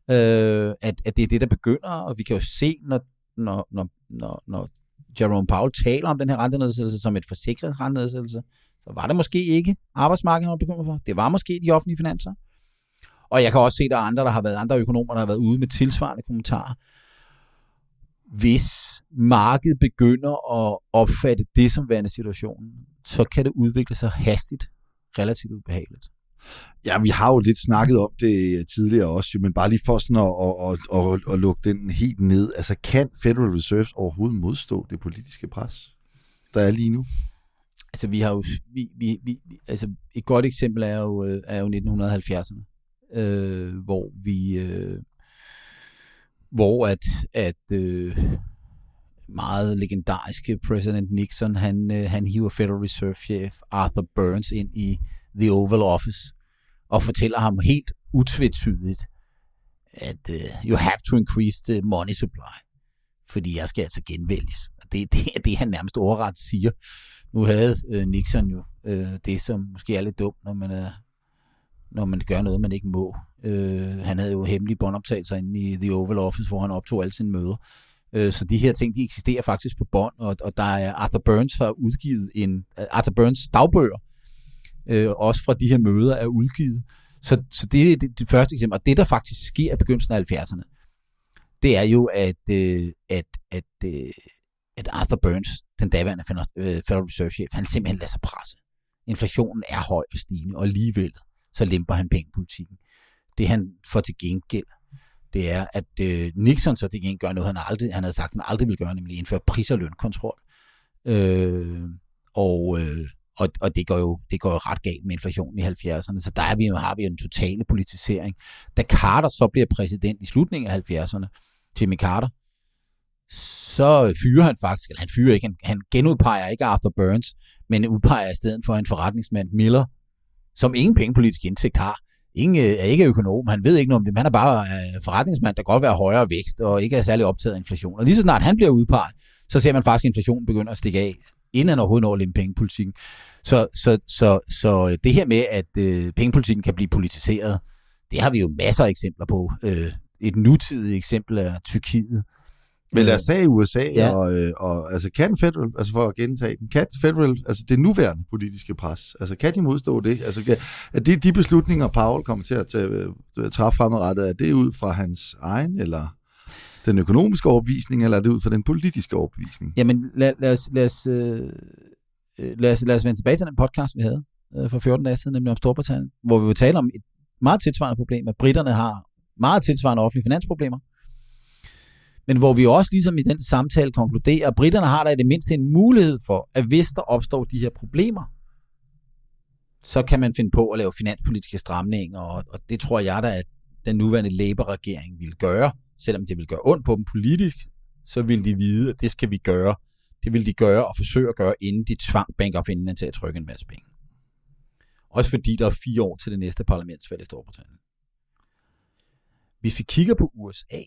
C: At det er det, der begynder, og vi kan jo se, når Jerome Powell taler om den her rentenedsættelse som et forsikringsrentenedsættelse, så var det måske ikke arbejdsmarkedet, han bekymret for. Det var måske de offentlige finanser. Og jeg kan også se, at der er andre økonomer, der har været ude med tilsvarende kommentarer. Hvis markedet begynder at opfatte det som værende situationen, så kan det udvikle sig hastigt, relativt ubehageligt.
B: Ja, vi har jo lidt snakket om det tidligere også, men bare lige for sådan at lukke den helt ned. Altså, kan Federal Reserve overhovedet modstå det politiske pres, der er lige nu?
C: Altså, vi har jo, altså et godt eksempel er jo 1970'erne, hvor meget legendariske præsident Nixon, han hiver Federal Reserve-chef Arthur Burns ind i The Oval Office og fortæller ham helt utvetydigt, at you have to increase the money supply, fordi jeg skal altså genvælges. Og det er det, han nærmest ordret siger. Nu havde Nixon jo det, som måske er lidt dumt, når man gør noget, man ikke må. Han havde jo hemmelige båndoptagelser inde i The Oval Office, hvor han optog alle sine møder. Så de her ting, de eksisterer faktisk på bånd, og der er Arthur Burns har udgivet Arthur Burns dagbøger, også fra de her møder er udgivet. Så det er det første eksempel. Og det, der faktisk sker i begyndelsen af 70'erne, det er jo, at Arthur Burns, den daværende Federal Reserve-chef, han simpelthen lader sig presse. Inflationen er høj og stigende, og alligevel så lemper han pengepolitikken. Det han får til gengæld, det er, at Nixon så til gengæld gør noget, han havde sagt, han aldrig ville gøre, nemlig indføre pris- og lønkontrol. Og det går jo ret galt med inflationen i 70'erne, så der har vi en totale politisering. Da Carter så bliver præsident i slutningen af 70'erne, Jimmy Carter, så fyrer han faktisk, eller han fyrer ikke, han genudpeger ikke Arthur Burns, men udpeger i stedet for en forretningsmand, Miller, som ingen pengepolitisk indsigt har. Er ikke økonom, han ved ikke noget om det, men han er bare forretningsmand, der godt vil have højere vækst, og ikke er særlig optaget af inflation. Og lige så snart han bliver udpeget, så ser man faktisk, at inflationen begynder at stikke af, inden han overhovedet når at lempe pengepolitikken. Så det her med, at pengepolitikken kan blive politiseret, det har vi jo masser af eksempler på. Et nutidigt eksempel er Tyrkiet.
B: Men lad os tage USA,
C: ja.
B: og altså kan Federal, altså for at gentage den, kan Federal, altså det nuværende politiske pres, altså kan de modstå det? Altså er det de beslutninger, Powell kommer til at træffe fremadrettet, er det ud fra hans egen, eller den økonomiske overbevisning, eller er det ud fra den politiske overbevisning?
C: Jamen lad os vende tilbage til den podcast, vi havde for 14 dage siden, nemlig om Storbritannien, hvor vi vil tale om meget tilsvarende problemer. Briterne har meget tilsvarende offentlige finansproblemer. Men hvor vi også ligesom i den samtale konkluderer, at briterne har der i det mindste en mulighed for, at hvis der opstår de her problemer, så kan man finde på at lave finanspolitiske stramninger, og det tror jeg da, at den nuværende Labour-regering vil gøre, selvom det vil gøre ondt på dem politisk, så vil de vide, at det skal vi gøre. Det vil de gøre og forsøge at gøre, inden de tvang Bank of England til at trykke en masse penge. Også fordi der er 4 år til det næste parlamentsvalg i Storbritannien. Hvis vi kigger på USA,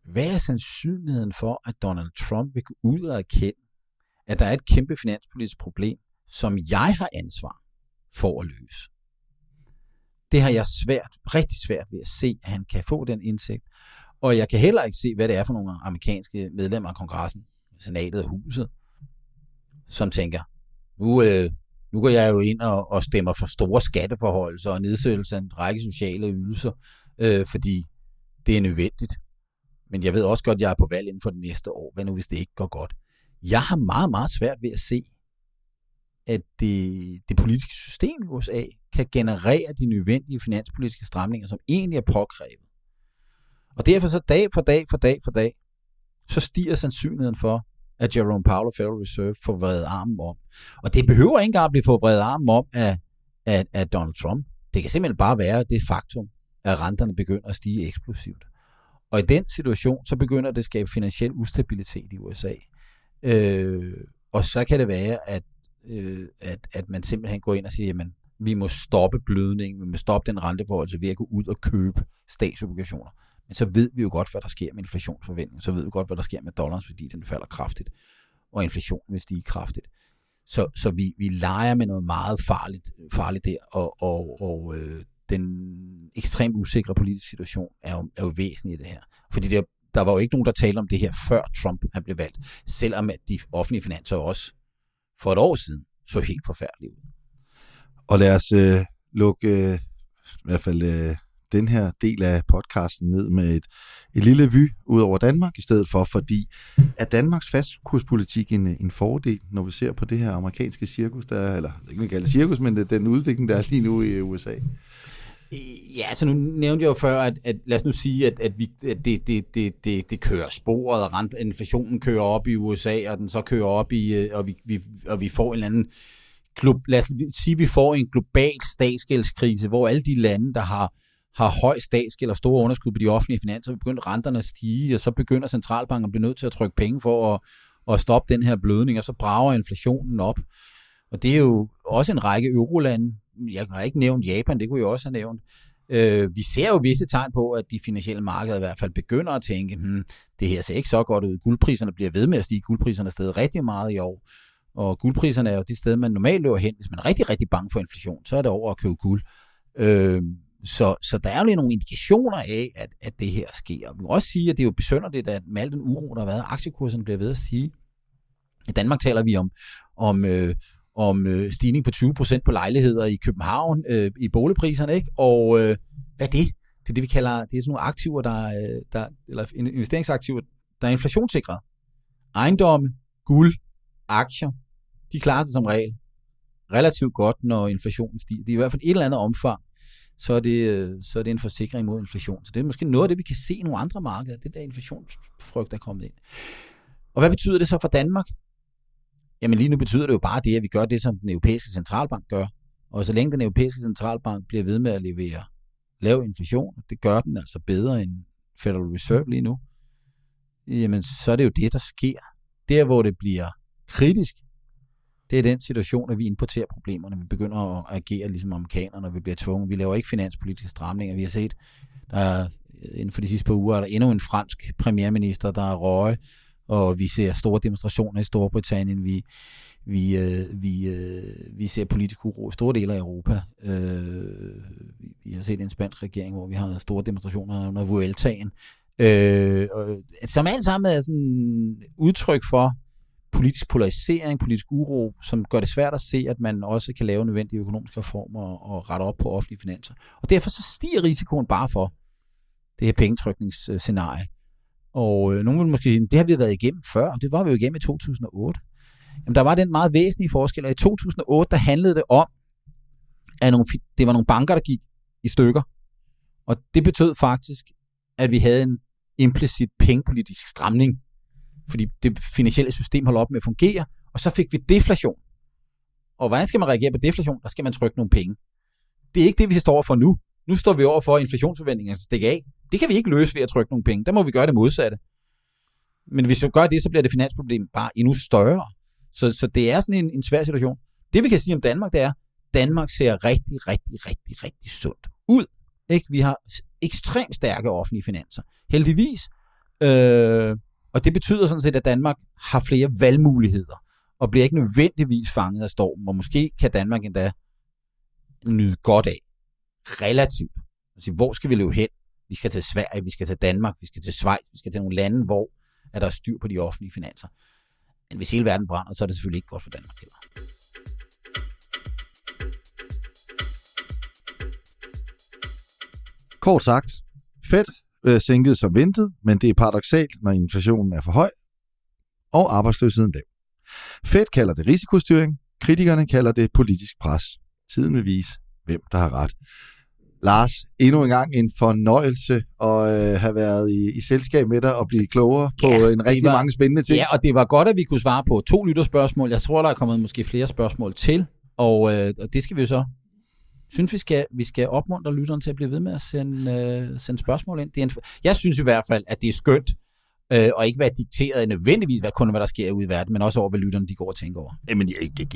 C: hvad er sandsynligheden for, at Donald Trump vil gå ud og erkende, at der er et kæmpe finanspolitisk problem, som jeg har ansvar for at løse? Det har jeg rigtig svært ved at se, at han kan få den indsigt. Og jeg kan heller ikke se, hvad det er for nogle amerikanske medlemmer af kongressen, senatet og huset, som tænker, nu går jeg jo ind og stemmer for store skatteforholdelser og nedsættelse af en række sociale ydelser, fordi det er nødvendigt. Men jeg ved også godt, at jeg er på valg inden for det næste år. Hvad nu, hvis det ikke går godt? Jeg har meget, meget svært ved at se, at det politiske system i USA kan generere de nødvendige finanspolitiske stramninger, som egentlig er påkrævet. Og derfor så dag for dag, så stiger sandsynligheden for, at Jerome Powell og Federal Reserve får vredet armen om. Og det behøver ikke engang at blive fået vredet armen om af Donald Trump. Det kan simpelthen bare være det faktum, at renterne begynder at stige eksplosivt. Og i den situation, så begynder det at skabe finansiel ustabilitet i USA. Og så kan det være, at man simpelthen går ind og siger, jamen, vi må stoppe blødningen, vi må stoppe den renteforholdelse ved at gå ud og købe statsobligationer. Men så ved vi jo godt, hvad der sker med inflationsforventningen. Så ved vi godt, hvad der sker med dollars, fordi den falder kraftigt. Og inflationen vil stige kraftigt. Så vi leger med noget meget farligt der. Og den ekstremt usikre politiske situation er jo væsentlig i det her. Fordi der var jo ikke nogen, der talte om det her, før Trump han blev valgt. Selvom at de offentlige finanser også for et år siden så helt forfærdeligt ud.
B: Og lad os lukke i hvert fald den her del af podcasten ned med et lille vy ud over Danmark i stedet for, fordi er Danmarks fastkurspolitik en fordel, når vi ser på det her amerikanske cirkus, eller ikke kalde det cirkus, men den udvikling, der er lige nu i USA?
C: Ja, altså nu nævnte jeg jo før, at lad os nu sige, at det kører sporet, og inflationen kører op i USA, og den så kører op i, og vi får en eller anden lad os sige, vi får en global statsgældskrise, hvor alle de lande, der har høj statsgæld og store underskud på de offentlige finanser, begynder renterne at stige, og så begynder centralbanken at blive nødt til at trykke penge for at stoppe den her blødning, og så brager inflationen op. Og det er jo også en række eurolande. Jeg har ikke nævnt Japan, det kunne jeg også have nævnt. Vi ser jo visse tegn på, at de finansielle markeder i hvert fald begynder at tænke, det her ser ikke så godt ud. Guldpriserne bliver ved med at stige. Guldpriserne er steget rigtig meget i år. Og guldpriserne er jo det sted, man normalt løber hen. Hvis man er rigtig, rigtig bange for inflation, så er det over at købe guld. Så der er jo lige nogle indikationer af, at det her sker. Vi kan også sige, at det er jo besynderligt, at med al den uro, der har været, aktiekurserne bliver ved at stige. I Danmark taler vi om stigning på 20% på lejligheder i København i boligpriserne, ikke? Og hvad er det? Det er det, vi kalder, det er sådan nogle aktiver, eller investeringsaktiver, der er inflationssikret. Ejendomme, guld, aktier, de klarer sig som regel relativt godt, når inflationen stiger. Det er i hvert fald et eller andet omfang, så er det en forsikring mod inflation. Så det er måske noget af det, vi kan se i nogle andre markeder, det der inflationsfrygt, der er kommet ind. Og hvad betyder det så for Danmark? Jamen lige nu betyder det jo bare det, at vi gør det, som den europæiske centralbank gør. Og så længe den europæiske centralbank bliver ved med at levere lav inflation, det gør den altså bedre end Federal Reserve lige nu, jamen så er det jo det, der sker. Der, hvor det bliver kritisk, det er den situation, at vi importerer problemerne. Vi begynder at agere ligesom amerikanerne, når vi bliver tvunget. Vi laver ikke finanspolitiske stramninger. Vi har set, der inden for de sidste par uger, er der endnu en fransk premierminister, der er røget, og vi ser store demonstrationer i Storbritannien. Vi ser politisk uro i store dele af Europa. Vi har set en spansk regering, hvor vi har store demonstrationer under Vueltaen. Som alt sammen er sådan udtryk for politisk polarisering, politisk uro, som gør det svært at se, at man også kan lave nødvendige økonomiske reformer og rette op på offentlige finanser. Og derfor så stiger risikoen bare for det her pengetrykningsscenarie. Og nogen vil måske sige, det har vi været igennem før, og det var vi jo igennem i 2008. Jamen, der var den meget væsentlige forskel, at i 2008, der handlede det om, det var nogle banker, der gik i stykker. Og det betød faktisk, at vi havde en implicit pengepolitisk stramning, fordi det finansielle system holdt op med at fungere, og så fik vi deflation. Og hvordan skal man reagere på deflation? Der skal man trykke nogle penge. Det er ikke det, vi står over for nu. Nu står vi over for, at inflationsforventningerne stikker af. Det kan vi ikke løse ved at trykke nogle penge. Der må vi gøre det modsatte. Men hvis vi gør det, så bliver det finansproblem bare endnu større. Så det er sådan en svær situation. Det vi kan sige om Danmark, det er, Danmark ser rigtig, rigtig, rigtig, rigtig sundt ud. Ikke? Vi har ekstremt stærke offentlige finanser. Heldigvis. Og det betyder sådan set, at Danmark har flere valgmuligheder, og bliver ikke nødvendigvis fanget af stormen. Og måske kan Danmark endda nyde godt af. Relativt. Altså, hvor skal vi løbe hen? Vi skal til Sverige, vi skal til Danmark, vi skal til Schweiz, vi skal til nogle lande, hvor er der styr på de offentlige finanser. Men hvis hele verden brænder, så er det selvfølgelig ikke godt for Danmark heller.
B: Kort sagt, Fed sænkede som ventet, men det er paradoksalt, når inflationen er for høj, og arbejdsløsheden lav. Fed kalder det risikostyring, kritikerne kalder det politisk pres. Tiden vil vise, hvem der har ret. Lars, endnu en gang en fornøjelse at have været i selskab med dig og blive klogere på en rigtig mange spændende ting.
C: Ja, og det var godt, at vi kunne svare på 2 lytterspørgsmål. Jeg tror, der er kommet måske flere spørgsmål til, og det skal vi jo så. Synes vi skal opmuntre lytteren til at blive ved med at sende spørgsmål ind. Jeg synes i hvert fald, at det er skønt, og ikke være dikteret nødvendigvis, hvad der sker ude i verden, men også over, hvad lytterne de går og tænker over.
B: Jamen,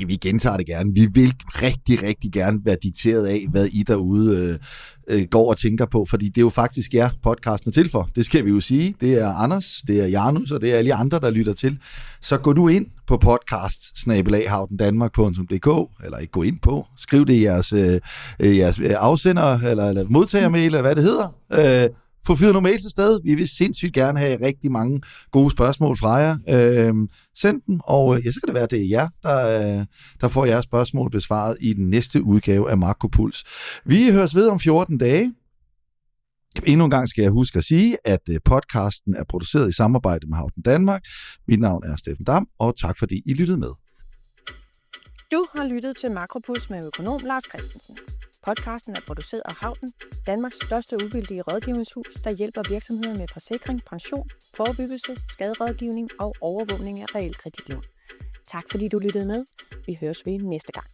B: vi gentager det gerne. Vi vil rigtig, rigtig gerne være dikteret af, hvad I derude går og tænker på, fordi det er jo faktisk jer, podcasten er til for. Det skal vi jo sige. Det er Anders, det er Janus, og det er alle andre, der lytter til. Så gå nu ind på podcast@havdendanmark.dk, eller ikke gå ind på. Skriv det i jeres afsender, eller modtagermail, eller hvad det hedder. Få fyret nogle mails afsted. Vi vil sindssygt gerne have rigtig mange gode spørgsmål fra jer. Send dem, og så kan det være, at det er jer, der får jeres spørgsmål besvaret i den næste udgave af Makropuls. Vi høres ved om 14 dage. Endnu en gang skal jeg huske at sige, at podcasten er produceret i samarbejde med Havden Danmark. Mit navn er Steffen Dam, og tak fordi I lyttede med.
A: Du har lyttet til Makropuls med økonom Lars Christensen. Podcasten er produceret af Havden, Danmarks største uvildige rådgivningshus, der hjælper virksomheder med forsikring, pension, forebyggelse, skaderådgivning og overvågning af realkreditlån. Tak fordi du lyttede med. Vi høres ved næste gang.